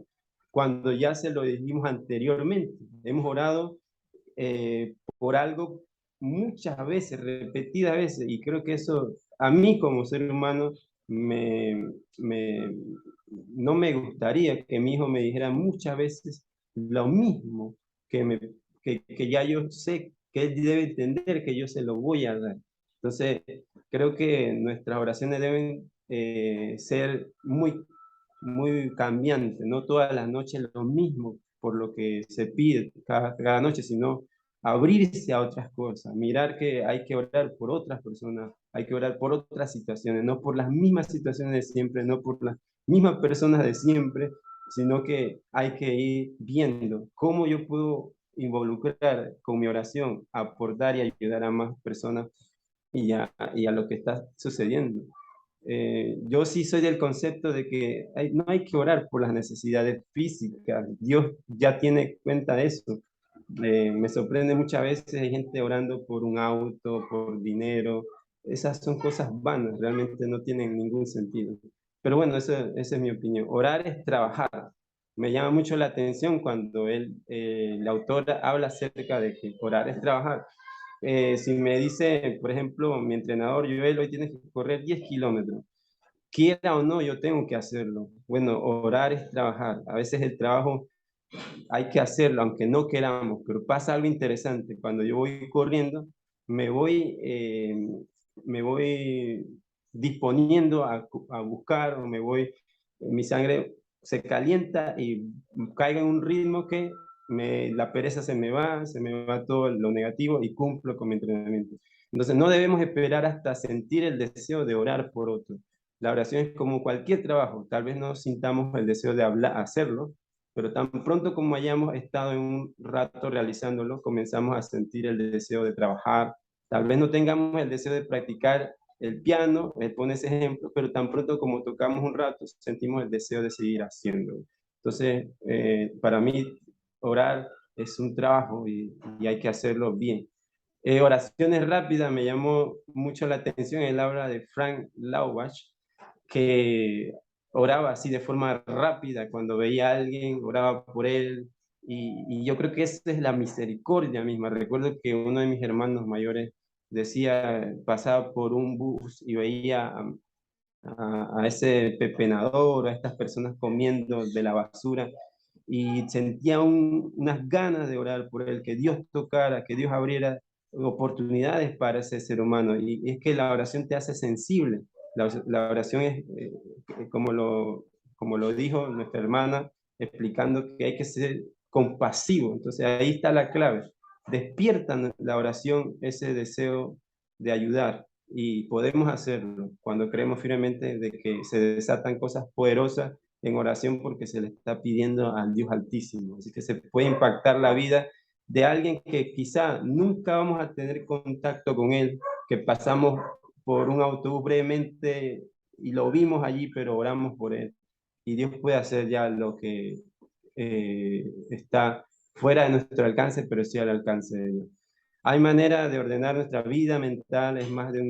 cuando ya se lo dijimos anteriormente. Hemos orado por algo muchas veces, repetidas veces, y creo que eso a mí como ser humano no me gustaría que mi hijo me dijera muchas veces lo mismo que ya yo sé que él debe entender que yo se lo voy a dar. Entonces, creo que nuestras oraciones deben ser muy cambiantes, no todas las noches lo mismo por lo que se pide cada noche, sino abrirse a otras cosas, mirar que hay que orar por otras personas, hay que orar por otras situaciones, no por las mismas situaciones de siempre, no por las mismas personas de siempre, sino que hay que ir viendo cómo yo puedo involucrar con mi oración, aportar y ayudar a más personas y a lo que está sucediendo. Yo sí soy del concepto de que no hay que orar por las necesidades físicas. Dios ya tiene cuenta de eso. Me sorprende muchas veces, hay gente orando por un auto, por dinero. Esas son cosas vanas, realmente no tienen ningún sentido. Pero bueno, esa es mi opinión. Orar es trabajar. Me llama mucho la atención cuando el autor habla acerca de que orar es trabajar. Si me dice, por ejemplo, mi entrenador, Joel, hoy tienes que correr 10 kilómetros. Quiera o no, yo tengo que hacerlo. Bueno, orar es trabajar. A veces el trabajo hay que hacerlo, aunque no queramos, pero pasa algo interesante. Cuando yo voy corriendo, me voy, eh, me voy disponiendo a buscar, o mi sangre se calienta y caigo en un ritmo que la pereza se me va todo lo negativo y cumplo con mi entrenamiento. Entonces no debemos esperar hasta sentir el deseo de orar por otro. La oración es como cualquier trabajo, tal vez no sintamos el deseo de hacerlo, pero tan pronto como hayamos estado en un rato realizándolo, comenzamos a sentir el deseo de trabajar. Tal vez no tengamos el deseo de practicar el piano, él pone ese ejemplo, pero tan pronto como tocamos un rato, sentimos el deseo de seguir haciéndolo. Entonces, para mí, orar es un trabajo y hay que hacerlo bien. Oraciones rápidas, me llamó mucho la atención, él habla de Frank Laubach, que oraba así de forma rápida, cuando veía a alguien, oraba por él, y yo creo que esa es la misericordia misma. Recuerdo que uno de mis hermanos mayores decía, pasaba por un bus y veía a ese pepenador, a estas personas comiendo de la basura, y sentía unas ganas de orar por él, que Dios tocara, que Dios abriera oportunidades para ese ser humano. Y es que la oración te hace sensible. La oración es, como lo dijo nuestra hermana, explicando que hay que ser compasivo. Entonces ahí está la clave. Despierta la oración ese deseo de ayudar, y podemos hacerlo cuando creemos firmemente de que se desatan cosas poderosas en oración, porque se le está pidiendo al Dios Altísimo. Así que se puede impactar la vida de alguien que quizá nunca vamos a tener contacto con él, que pasamos por un autobús brevemente y lo vimos allí, pero oramos por él. Y Dios puede hacer ya lo que está fuera de nuestro alcance, pero sí al alcance de Dios. Hay manera de ordenar nuestra vida mental en más de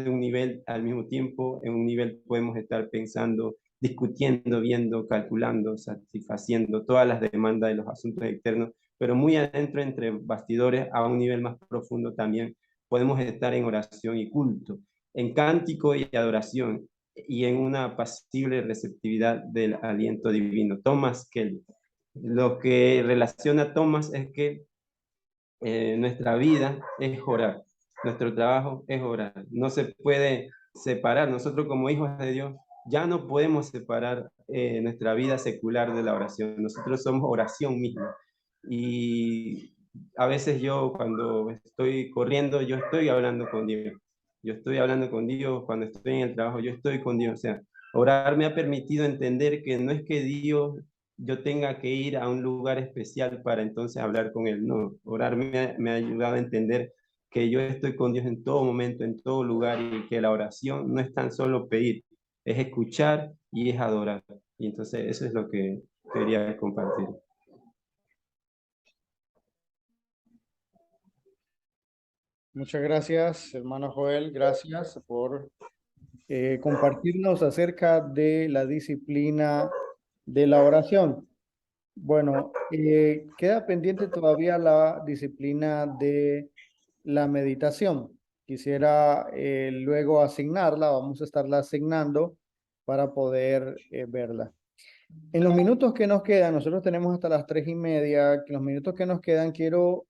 un nivel al mismo tiempo. En un nivel podemos estar pensando, discutiendo, viendo, calculando, satisfaciendo todas las demandas de los asuntos externos, pero muy adentro, entre bastidores, a un nivel más profundo también podemos estar en oración y culto, en cántico y adoración, y en una apacible receptividad del aliento divino. Thomas Kelly. Lo que relaciona a Thomas es que nuestra vida es orar, nuestro trabajo es orar. No se puede separar. Nosotros como hijos de Dios ya no podemos separar nuestra vida secular de la oración. Nosotros somos oración misma. Y a veces yo cuando estoy corriendo, yo estoy hablando con Dios. Yo estoy hablando con Dios cuando estoy en el trabajo, yo estoy con Dios. O sea, orar me ha permitido entender que no es que Dios yo tenga que ir a un lugar especial para entonces hablar con Él. No, orar me ha ayudado a entender que yo estoy con Dios en todo momento, en todo lugar, y que la oración no es tan solo pedir, es escuchar y es adorar. Y entonces eso es lo que quería compartir. Muchas gracias, hermano Joel. Gracias por compartirnos acerca de la disciplina de la oración. Bueno, queda pendiente todavía la disciplina de la meditación. Quisiera luego asignarla, vamos a estarla asignando para poder verla. En los minutos que nos quedan, nosotros tenemos hasta las 3:30, que los minutos que nos quedan, quiero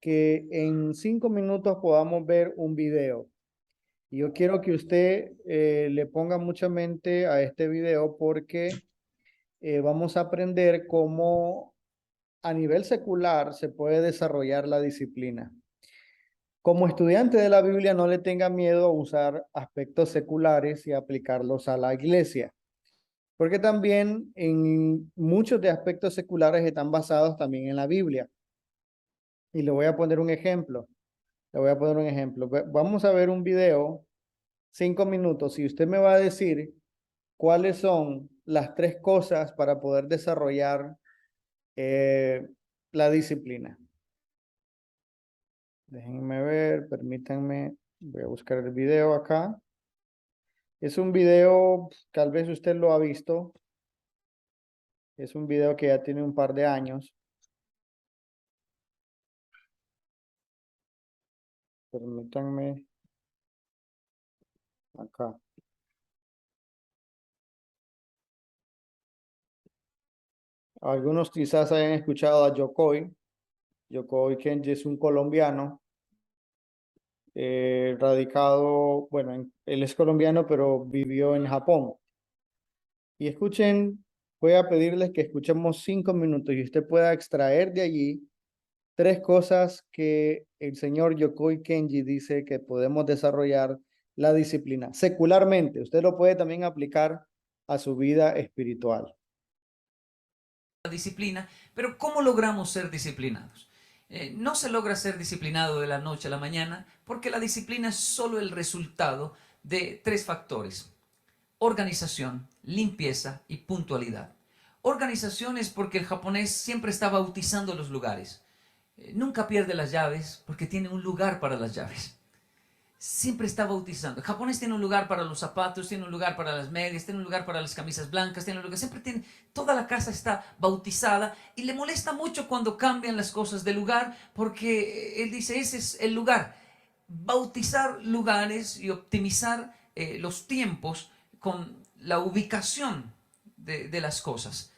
que en 5 minutos podamos ver un video. Y yo quiero que usted le ponga mucha mente a este video, porque vamos a aprender cómo a nivel secular se puede desarrollar la disciplina. Como estudiante de la Biblia, no le tenga miedo a usar aspectos seculares y aplicarlos a la iglesia, porque también en muchos de aspectos seculares están basados también en la Biblia. Y le voy a poner un ejemplo. Vamos a ver un video 5 minutos y usted me va a decir cuáles son las 3 cosas para poder desarrollar la disciplina. Déjenme ver, permítanme, voy a buscar el video acá. Es un video, tal vez usted lo ha visto. Es un video que ya tiene un par de años. Permítanme acá. Algunos quizás hayan escuchado a Yokoi. Yokoi Kenji es un colombiano radicado, bueno, él es colombiano, pero vivió en Japón. Y escuchen, voy a pedirles que escuchemos 5 minutos y usted pueda extraer de allí 3 cosas que el señor Yokoi Kenji dice que podemos desarrollar la disciplina secularmente. Usted lo puede también aplicar a su vida espiritual. La disciplina, pero ¿cómo logramos ser disciplinados? No se logra ser disciplinado de la noche a la mañana porque la disciplina es solo el resultado de 3 factores: organización, limpieza y puntualidad. Organización es porque el japonés siempre está bautizando los lugares. Nunca pierde las llaves porque tiene un lugar para las llaves. Siempre está bautizando. El japonés tiene un lugar para los zapatos, tiene un lugar para las medias, tiene un lugar para las camisas blancas, tiene un lugar, siempre tiene, toda la casa está bautizada y le molesta mucho cuando cambian las cosas de lugar porque él dice, ese es el lugar. Bautizar lugares y optimizar los tiempos con la ubicación de las cosas.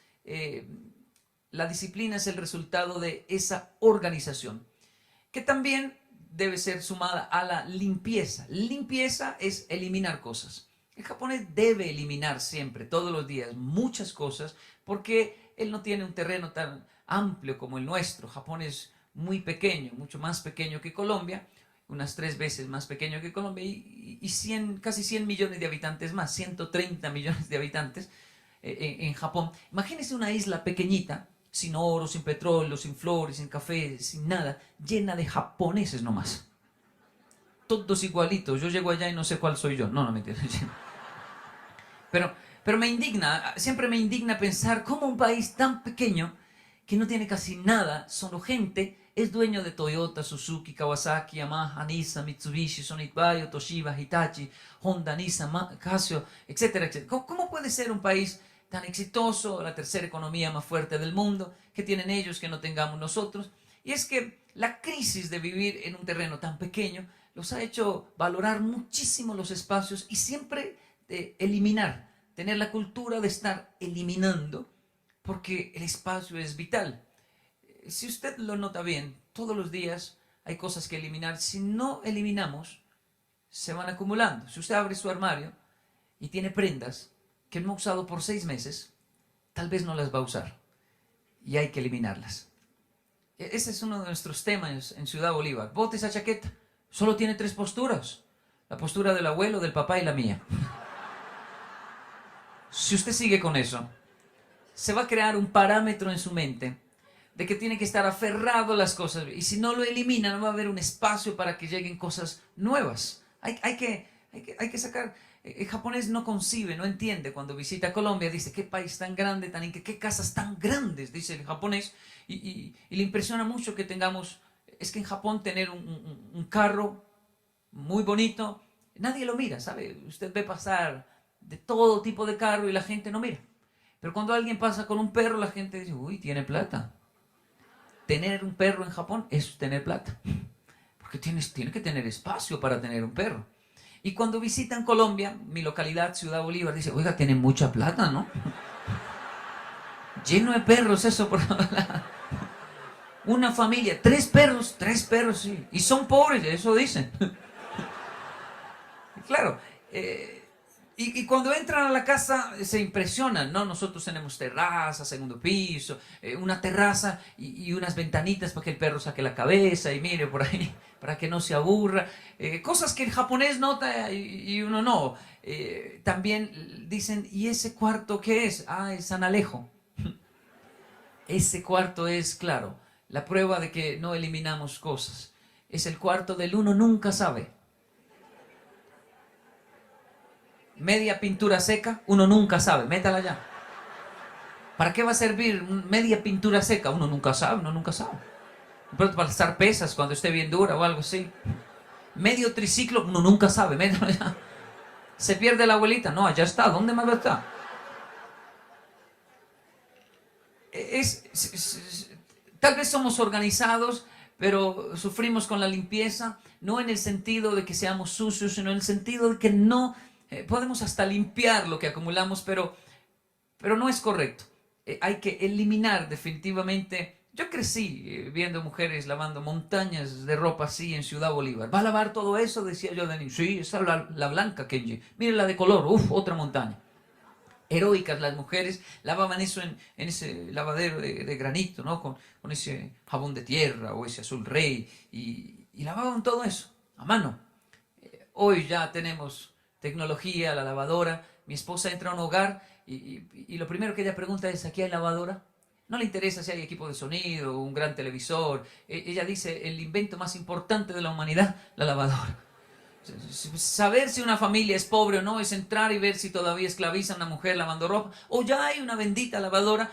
La disciplina es el resultado de esa organización, que también debe ser sumada a la limpieza. Limpieza es eliminar cosas. El japonés debe eliminar siempre, todos los días, muchas cosas, porque él no tiene un terreno tan amplio como el nuestro. Japón es muy pequeño, mucho más pequeño que Colombia, unas 3 veces más pequeño que Colombia, y casi 100 millones de habitantes más, 130 millones de habitantes en Japón. Imagínense una isla pequeñita, sin oro, sin petróleo, sin flores, sin café, sin nada, llena de japoneses nomás. Todos igualitos. Yo llego allá y no sé cuál soy yo. No, mentira. Pero me indigna, siempre me indigna pensar cómo un país tan pequeño, que no tiene casi nada, solo gente, es dueño de Toyota, Suzuki, Kawasaki, Yamaha, Nissan, Mitsubishi, Sonic Bayo, Toshiba, Hitachi, Honda, Nissan, Casio, etcétera, etcétera. ¿Cómo puede ser un país tan exitoso, la tercera economía más fuerte del mundo, que tienen ellos que no tengamos nosotros? Y es que la crisis de vivir en un terreno tan pequeño los ha hecho valorar muchísimo los espacios y siempre eliminar, tener la cultura de estar eliminando, porque el espacio es vital. Si usted lo nota bien, todos los días hay cosas que eliminar. Si no eliminamos, se van acumulando. Si usted abre su armario y tiene prendas que no ha usado por 6 meses, tal vez no las va a usar y hay que eliminarlas. Ese es uno de nuestros temas en Ciudad Bolívar. Bote esa chaqueta, solo tiene 3 posturas: la postura del abuelo, del papá y la mía. Si usted sigue con eso, se va a crear un parámetro en su mente de que tiene que estar aferrado a las cosas, y si no lo elimina no va a haber un espacio para que lleguen cosas nuevas. Hay que sacar. El japonés no concibe, no entiende. Cuando visita Colombia dice, qué país tan grande, qué casas tan grandes, dice el japonés, y le impresiona mucho que tengamos, es que en Japón tener un carro muy bonito, nadie lo mira, ¿sabe? Usted ve pasar de todo tipo de carro y la gente no mira. Pero cuando alguien pasa con un perro, la gente dice, uy, tiene plata. Tener un perro en Japón es tener plata, porque tiene que tener espacio para tener un perro. Y cuando visitan Colombia, mi localidad, Ciudad Bolívar, dice, oiga, tienen mucha plata, ¿no? Lleno de perros eso por la... Una familia, 3 perros, sí. Y son pobres, eso dicen. Claro, y cuando entran a la casa se impresionan, ¿no? Nosotros tenemos terraza, segundo piso, una terraza y unas ventanitas para que el perro saque la cabeza y mire por ahí, para que no se aburra. Cosas que el japonés nota y uno no. También dicen, ¿y ese cuarto qué es? Ah, es San Alejo. Ese cuarto es, claro, la prueba de que no eliminamos cosas. Es el cuarto del uno nunca sabe. Media pintura seca, uno nunca sabe, métala ya. ¿Para qué va a servir media pintura seca? Uno nunca sabe, uno nunca sabe. De pronto para alzar pesas cuando esté bien dura o algo así. Medio triciclo, uno nunca sabe, métalo ya. Se pierde la abuelita, no, allá está, ¿dónde más va a estar? Tal vez somos organizados, pero sufrimos con la limpieza, no en el sentido de que seamos sucios, sino en el sentido de que no podemos hasta limpiar lo que acumulamos, pero no es correcto. Hay que eliminar definitivamente. Yo crecí viendo mujeres lavando montañas de ropa así en Ciudad Bolívar. ¿Va a lavar todo eso? Decía yo de niño. Sí, esa es la blanca, Kenji. Mire la de color, otra montaña. Heroicas las mujeres, lavaban eso en ese lavadero de granito, ¿no? Con ese jabón de tierra o ese azul rey, y lavaban todo eso a mano. Hoy ya tenemos tecnología, la lavadora. Mi esposa entra a un hogar y lo primero que ella pregunta es, ¿aquí hay lavadora? No le interesa si hay equipo de sonido, un gran televisor. Ella dice, el invento más importante de la humanidad, la lavadora. Saber si una familia es pobre o no es entrar y ver si todavía esclaviza a una mujer lavando ropa o ya hay una bendita lavadora,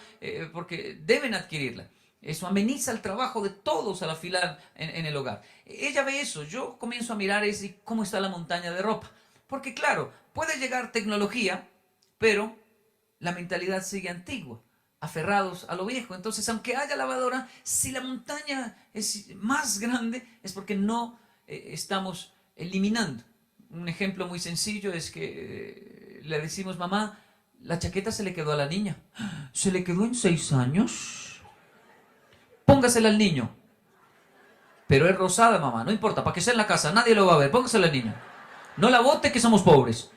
porque deben adquirirla. Eso ameniza el trabajo de todos al afilar en el hogar. Ella ve eso, yo comienzo a mirar cómo está la montaña de ropa. Porque claro, puede llegar tecnología, pero la mentalidad sigue antigua, aferrados a lo viejo. Entonces, aunque haya lavadora, si la montaña es más grande, es porque no estamos eliminando. Un ejemplo muy sencillo es que le decimos, mamá, la chaqueta se le quedó a la niña. ¿Se le quedó en 6 años? Póngasela al niño. Pero es rosada, mamá, no importa, para que sea en la casa, nadie lo va a ver, póngasela al niño. No la bote que somos pobres.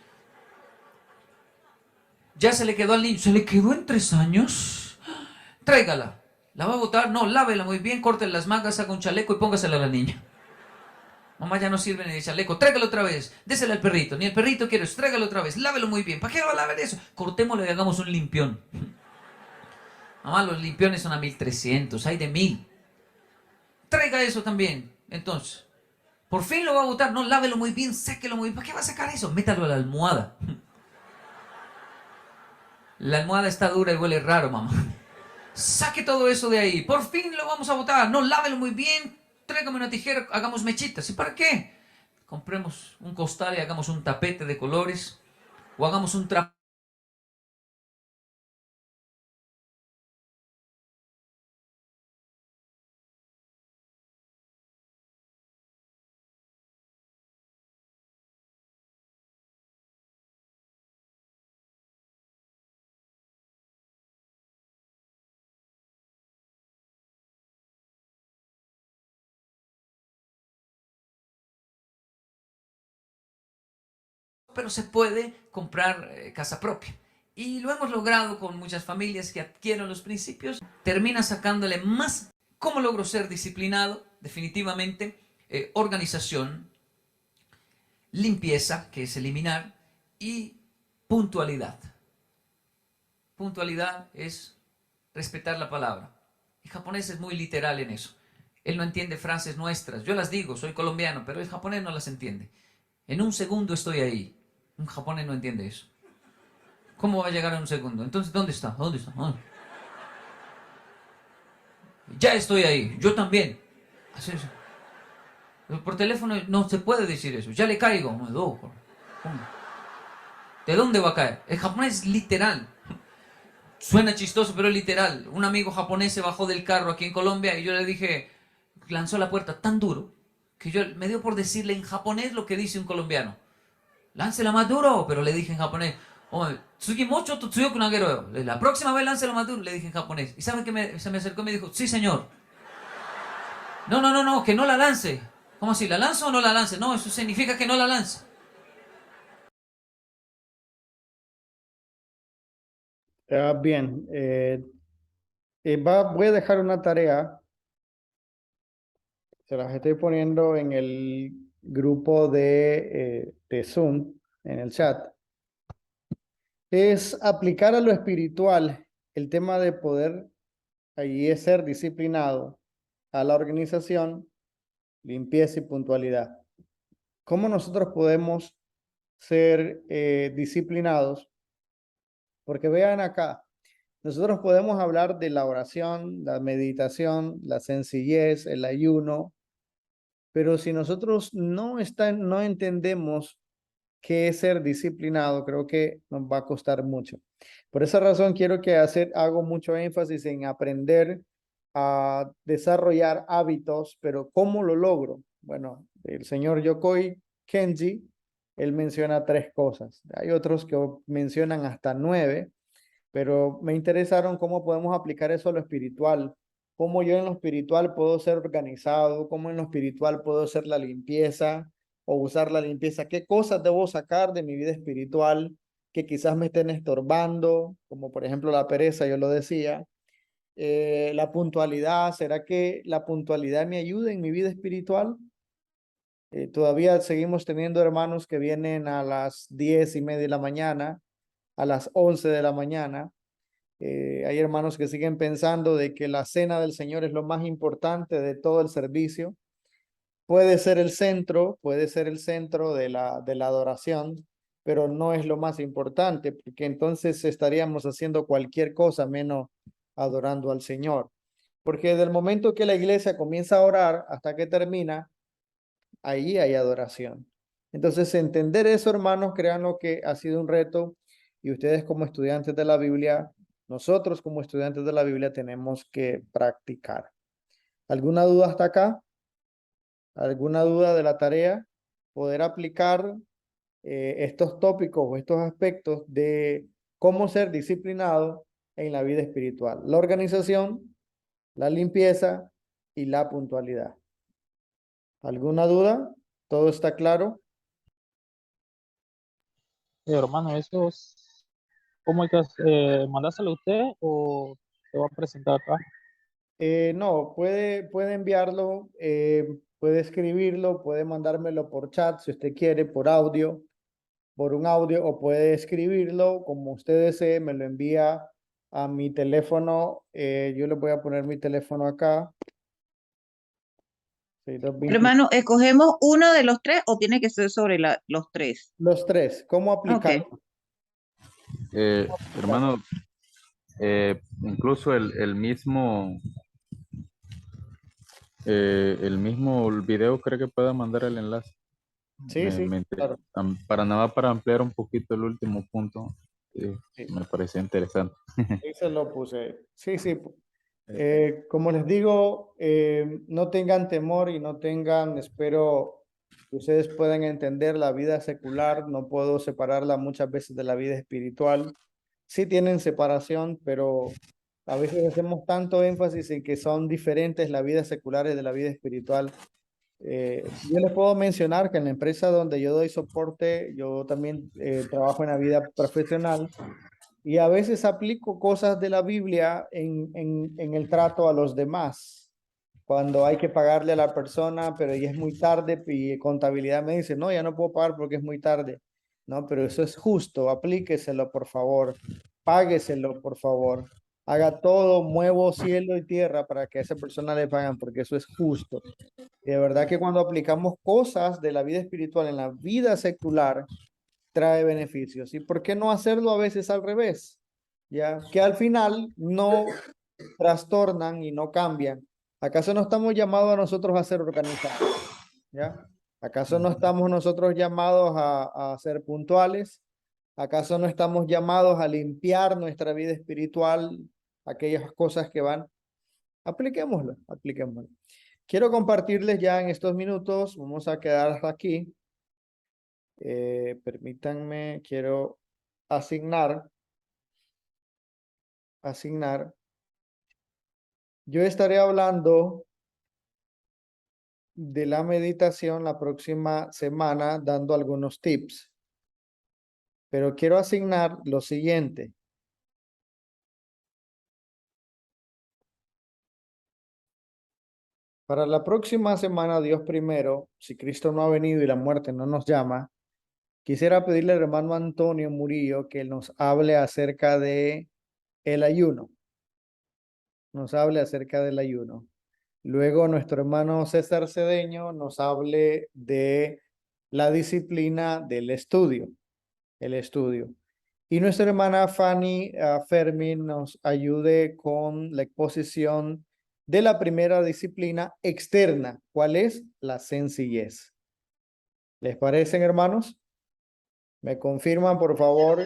Ya se le quedó al niño. ¿Se le quedó en 3 años? Tráigala. ¿La va a botar? No, lávela muy bien, córtele las mangas, haga un chaleco y póngasela a la niña. Mamá ya no sirve ni de chaleco. Tráigalo otra vez. Désela al perrito. Ni el perrito quiere eso. Tráigalo otra vez. Lávelo muy bien. ¿Para qué va a lavar eso? Cortémosle y hagamos un limpión. Mamá, los limpiones son a 1.300. Hay de 1.000. Traiga eso también. Entonces, por fin lo va a botar. No, lávelo muy bien. Séquelo muy bien. ¿Para qué va a sacar eso? Métalo a la almohada. La almohada está dura y huele raro, mamá. Saque todo eso de ahí. Por fin lo vamos a botar. No, lávelo muy bien. Tráigame una tijera, hagamos mechitas. ¿Y para qué? Compremos un costal y hagamos un tapete de colores. O hagamos un trapo. Pero se puede comprar casa propia. Y lo hemos logrado con muchas familias que adquieren los principios. Termina sacándole más. ¿Cómo logro ser disciplinado? Definitivamente, organización, limpieza, que es eliminar, y puntualidad. Puntualidad es respetar la palabra. El japonés es muy literal en eso. Él no entiende frases nuestras. Yo las digo, soy colombiano, pero el japonés no las entiende. En un segundo estoy ahí. Un japonés no entiende eso. ¿Cómo va a llegar en un segundo? Entonces, ¿dónde está? ¿Dónde está? ¿Dónde? Ya estoy ahí. Yo también. Así es. Por teléfono no se puede decir eso. Ya le caigo. ¿De dónde va a caer? El japonés es literal. Suena chistoso, pero es literal. Un amigo japonés se bajó del carro aquí en Colombia y yo le dije, lanzó la puerta tan duro que me dio por decirle en japonés lo que dice un colombiano. Láncela más duro, pero le dije en japonés. La próxima vez láncela más duro, le dije en japonés. ¿Y saben que se me acercó y me dijo, sí señor? No, que no la lance. ¿Cómo así? ¿La lanzo o no la lance? No, eso significa que no la lance. Bien, voy a dejar una tarea. Se las estoy poniendo en el grupo de Zoom, en el chat. Es aplicar a lo espiritual el tema de poder allí es ser disciplinado a la organización, limpieza y puntualidad. ¿Cómo nosotros podemos ser disciplinados, porque vean acá, nosotros podemos hablar de la oración, la meditación, la sencillez, el ayuno, pero si nosotros no entendemos qué es ser disciplinado, creo que nos va a costar mucho. Por esa razón quiero hago mucho énfasis en aprender a desarrollar hábitos, pero ¿cómo lo logro? Bueno, el señor Yokoi Kenji, él menciona 3 cosas. Hay otros que mencionan hasta 9, pero me interesaron cómo podemos aplicar eso a lo espiritual. Cómo yo en lo espiritual puedo ser organizado, cómo en lo espiritual puedo hacer la limpieza o usar la limpieza. ¿Qué cosas debo sacar de mi vida espiritual que quizás me estén estorbando? Como por ejemplo la pereza, yo lo decía. La puntualidad, ¿será que la puntualidad me ayuda en mi vida espiritual? Todavía seguimos teniendo hermanos que vienen a las 10:30 de la mañana, a las 11 de la mañana. Hay hermanos que siguen pensando de que la cena del Señor es lo más importante de todo el servicio. Puede ser el centro, de la adoración, pero no es lo más importante, porque entonces estaríamos haciendo cualquier cosa menos adorando al Señor. Porque del momento que la iglesia comienza a orar hasta que termina, ahí hay adoración. Entonces, entender eso, hermanos, créanlo que ha sido un reto, y ustedes como estudiantes de la Biblia, nosotros como estudiantes de la Biblia tenemos que practicar. ¿Alguna duda hasta acá? ¿Alguna duda de la tarea? Poder aplicar estos tópicos o estos aspectos de cómo ser disciplinado en la vida espiritual. La organización, la limpieza y la puntualidad. ¿Alguna duda? ¿Todo está claro? Hermano, eso es, ¿cómo hay que mandárselo a usted o te va a presentar acá? No, puede enviarlo, puede escribirlo, puede mandármelo por chat si usted quiere, por un audio, o puede escribirlo como usted desee, me lo envía a mi teléfono. Yo le voy a poner mi teléfono acá. 6220. Hermano, ¿escogemos uno de los 3 o tiene que ser sobre los 3? Los 3, ¿cómo aplicar? Ok. Hermano, incluso el mismo video creo que pueda mandar el enlace. Sí, sí, claro. Para nada, para ampliar un poquito el último punto, Sí. me pareció interesante. Ahí se lo puse. Sí, sí. Como les digo, no tengan temor y no tengan, espero que ustedes puedan entender la vida secular. No puedo separarla muchas veces de la vida espiritual. Sí tienen separación, pero a veces hacemos tanto énfasis en que son diferentes la vida secular y de la vida espiritual. Yo les puedo mencionar que en la empresa donde yo doy soporte, yo también trabajo en la vida profesional. Y a veces aplico cosas de la Biblia en el trato a los demás. Cuando hay que pagarle a la persona, pero ya es muy tarde y contabilidad me dice, no, ya no puedo pagar porque es muy tarde. No, pero eso es justo, aplíqueselo por favor, págueselo por favor. Haga todo, muevo cielo y tierra para que a esa persona le paguen porque eso es justo. Y de verdad que cuando aplicamos cosas de la vida espiritual en la vida secular, trae beneficios. ¿Y por qué no hacerlo a veces al revés? Ya, que al final no trastornan y no cambian. ¿Acaso no estamos llamados a nosotros a ser organizados? ¿Ya? ¿Acaso no estamos nosotros llamados a ser puntuales? ¿Acaso no estamos llamados a limpiar nuestra vida espiritual, aquellas cosas que van? Apliquémoslo, apliquémoslo. Quiero compartirles ya en estos minutos, vamos a quedar hasta aquí. Permítanme, quiero asignar. Yo estaré hablando de la meditación la próxima semana, dando algunos tips. Pero quiero asignar lo siguiente. Para la próxima semana, Dios primero, si Cristo no ha venido y la muerte no nos llama, quisiera pedirle al hermano Antonio Murillo que nos hable acerca de el ayuno. Nos hable acerca del ayuno. Luego nuestro hermano César Cedeño nos hable de la disciplina del estudio, el estudio. Y nuestra hermana Fanny Fermín nos ayude con la exposición de la primera disciplina externa. ¿Cuál es? La sencillez. ¿Les parecen, hermanos? ¿Me confirman, por favor?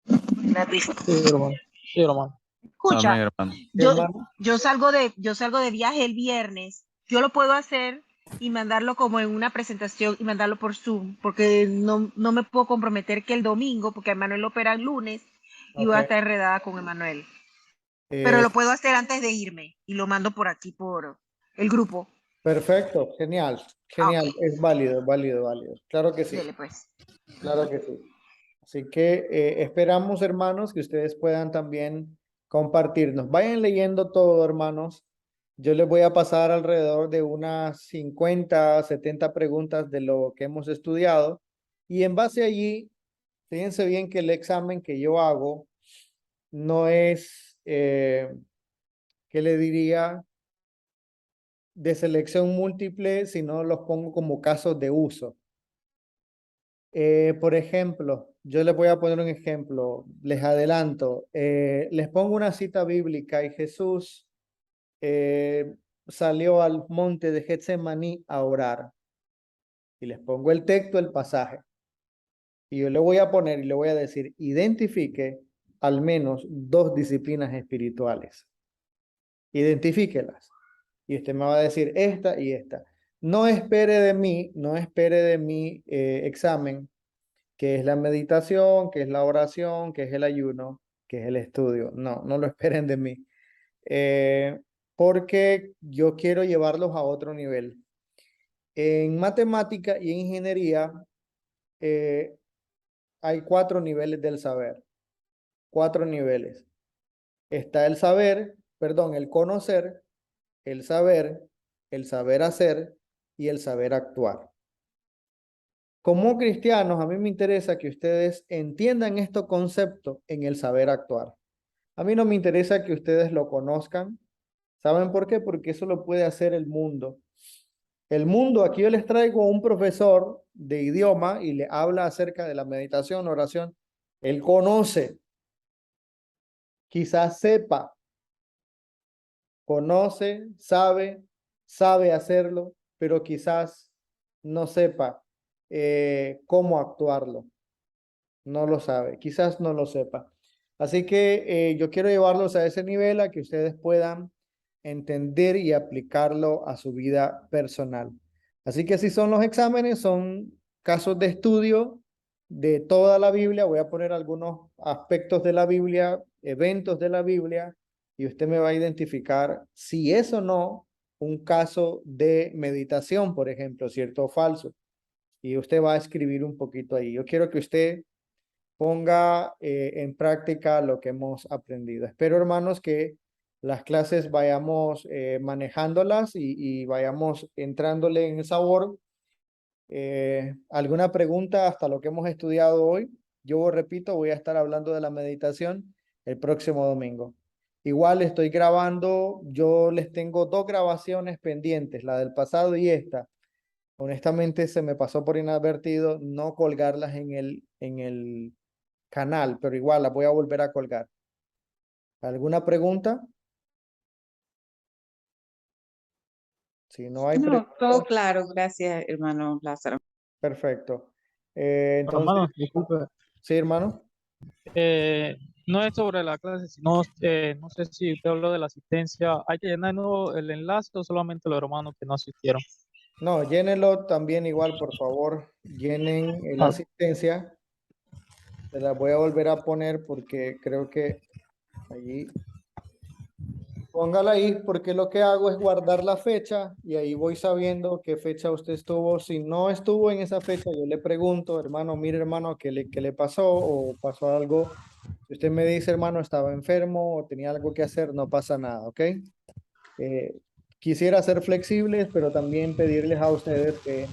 Sí, hermano. Sí, hermano. Escucha, Amén, hermano. Hermano. yo salgo de viaje el viernes. Yo lo puedo hacer y mandarlo como en una presentación y mandarlo por Zoom, porque no me puedo comprometer que el domingo, porque Emanuel opera el lunes y voy a Ok. estar enredada con Emanuel. Pero Eh, lo puedo hacer antes de irme y lo mando por aquí, por el grupo. Perfecto, genial, genial, Ok, es válido, válido, válido. Claro que sí, dele pues. claro que sí. Así que esperamos, hermanos, que ustedes puedan también compartirnos. Vayan leyendo todo, hermanos. Yo les voy a pasar alrededor de unas 50, 70 preguntas de lo que hemos estudiado. Y en base allí, fíjense bien que el examen que yo hago no es, ¿qué le diría? De selección múltiple, sino los pongo como casos de uso. Por ejemplo, yo les voy a poner un ejemplo, les adelanto, les pongo una cita bíblica y Jesús salió al monte de Getsemaní a orar y les pongo el texto, el pasaje y yo le voy a poner y le voy a decir, identifique al menos 2 disciplinas espirituales, identifíquelas y usted me va a decir esta y esta. No espere de mí, no espere de mi examen que es la meditación, que es la oración, que es el ayuno, que es el estudio. No, no lo esperen de mí. Eh, Porque yo quiero llevarlos a otro nivel. En matemática y en ingeniería eh, hay 4 niveles del saber. 4 niveles. Está el saber, perdón, el conocer, el saber hacer y el saber actuar. Como cristianos, a mí me interesa que ustedes entiendan estos conceptos en el saber actuar. A mí no me interesa que ustedes lo conozcan. ¿Saben por qué? Porque eso lo puede hacer el mundo. El mundo, aquí yo les traigo un profesor de idioma y le habla acerca de la meditación, oración. Él conoce, quizás sepa, conoce, sabe hacerlo, pero quizás no sepa cómo actuarlo. No lo sabe, quizás no lo sepa. Así que yo quiero llevarlos a ese nivel a que ustedes puedan entender y aplicarlo a su vida personal. Así que si son los exámenes, son casos de estudio de toda la Biblia. Voy a poner algunos aspectos de la Biblia, eventos de la Biblia, y usted me va a identificar si es o no un caso de meditación, por ejemplo, cierto o falso. Y usted va a escribir un poquito ahí. Yo quiero que usted ponga en práctica lo que hemos aprendido. Espero, hermanos, que las clases vayamos manejándolas y vayamos entrándole en el sabor. ¿Alguna pregunta hasta lo que hemos estudiado hoy? Yo repito, voy a estar hablando de la meditación el próximo domingo. Igual estoy grabando, yo les tengo 2 grabaciones pendientes, la del pasado y esta. Honestamente se me pasó por inadvertido no colgarlas en el canal, pero igual la voy a volver a colgar. ¿Alguna pregunta? Si no hay No, todo preguntas, claro, gracias, hermano Lázaro. perfecto. Entonces, Hermano, disculpe. sí, hermano. No es sobre la clase, sino, no sé si usted habló de la asistencia. ¿Hay que llenar el enlace o solamente los hermanos que no asistieron? No, llénenlo también igual, por favor. Llenen la Ah, asistencia. Se la voy a volver a poner porque creo que allí. Póngala ahí porque lo que hago es guardar la fecha y ahí voy sabiendo qué fecha usted estuvo. Si no estuvo en esa fecha, yo le pregunto, hermano, mire hermano, qué le pasó o pasó algo? Si usted me dice, hermano, estaba enfermo o tenía algo que hacer, no pasa nada, ¿ok? Quisiera ser flexibles, pero también pedirles a ustedes que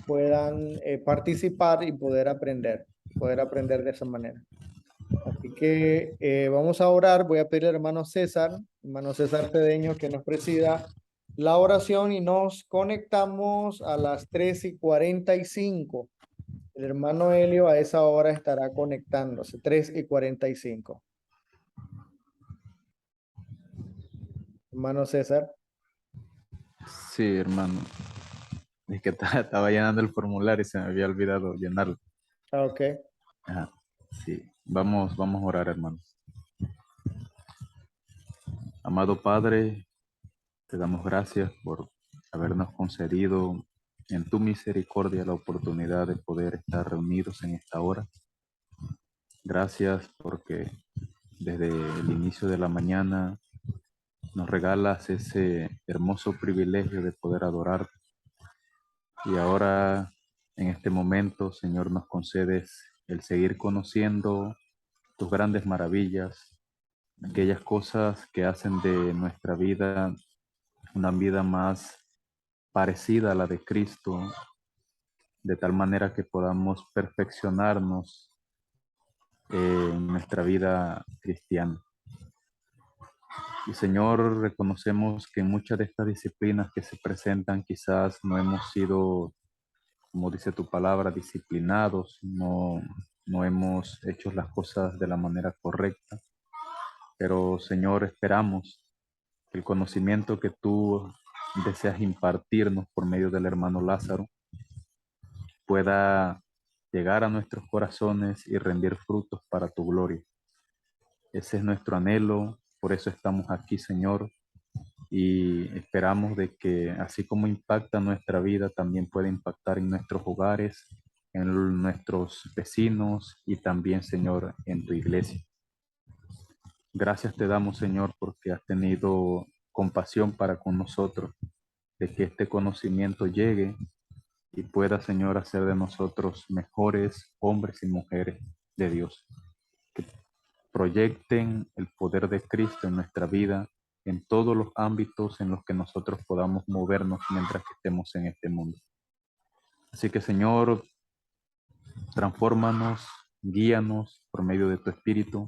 puedan participar y poder aprender de esa manera. Así que vamos a orar. Voy a pedir al hermano César Cedeño, que nos presida la oración y nos conectamos a las 3:45. El hermano Helio a esa hora estará conectándose, 3:45. Hermano César. Sí, hermano. Es que estaba llenando el formulario y se me había olvidado llenarlo. Ok. Ajá, sí. Vamos a orar, hermano. Amado Padre, te damos gracias por habernos concedido en tu misericordia la oportunidad de poder estar reunidos en esta hora. Gracias porque desde el inicio de la mañana nos regalas ese hermoso privilegio de poder adorar. Y ahora, en este momento, Señor, nos concedes el seguir conociendo tus grandes maravillas, aquellas cosas que hacen de nuestra vida una vida más parecida a la de Cristo, de tal manera que podamos perfeccionarnos en nuestra vida cristiana. Y Señor, reconocemos que en muchas de estas disciplinas que se presentan quizás no hemos sido, como dice tu palabra, disciplinados, no hemos hecho las cosas de la manera correcta. Pero Señor, esperamos que el conocimiento que tú deseas impartirnos por medio del hermano Lázaro pueda llegar a nuestros corazones y rendir frutos para tu gloria. Ese es nuestro anhelo, por eso estamos aquí, Señor, y esperamos de que así como impacta nuestra vida, también pueda impactar en nuestros hogares, en nuestros vecinos y también, Señor, en tu iglesia. Gracias te damos, Señor, porque has tenido compasión para con nosotros, de que este conocimiento llegue y pueda, Señor, hacer de nosotros mejores hombres y mujeres de Dios, que proyecten el poder de Cristo en nuestra vida, en todos los ámbitos en los que nosotros podamos movernos mientras que estemos en este mundo. Así que, Señor, transfórmanos, guíanos por medio de tu Espíritu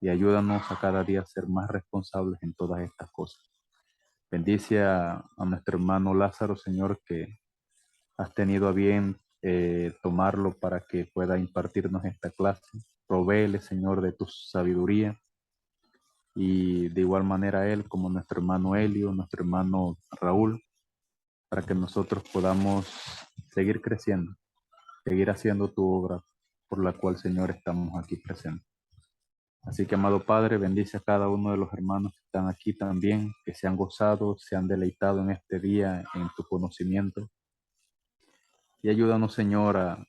y ayúdanos a cada día a ser más responsables en todas estas cosas. Bendice a nuestro hermano Lázaro, Señor, que has tenido a bien tomarlo para que pueda impartirnos esta clase. Provéele, Señor, de tu sabiduría. Y de igual manera él, como nuestro hermano Helio, nuestro hermano Raúl, para que nosotros podamos seguir creciendo, seguir haciendo tu obra por la cual, Señor, estamos aquí presentes. Así que, amado Padre, bendice a cada uno de los hermanos que están aquí también, que se han gozado, se han deleitado en este día en tu conocimiento. Y ayúdanos, Señor, a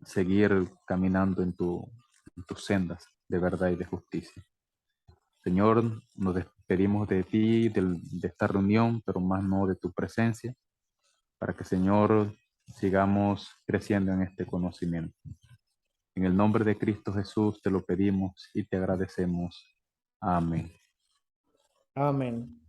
seguir caminando en tus sendas de verdad y de justicia. Señor, nos despedimos de ti, de esta reunión, pero más no de tu presencia, para que, Señor, sigamos creciendo en este conocimiento. En el nombre de Cristo Jesús te lo pedimos y te agradecemos. Amén. Amén.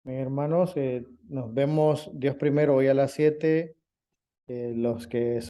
Mis hermanos, nos vemos Dios primero hoy a las 7. Los que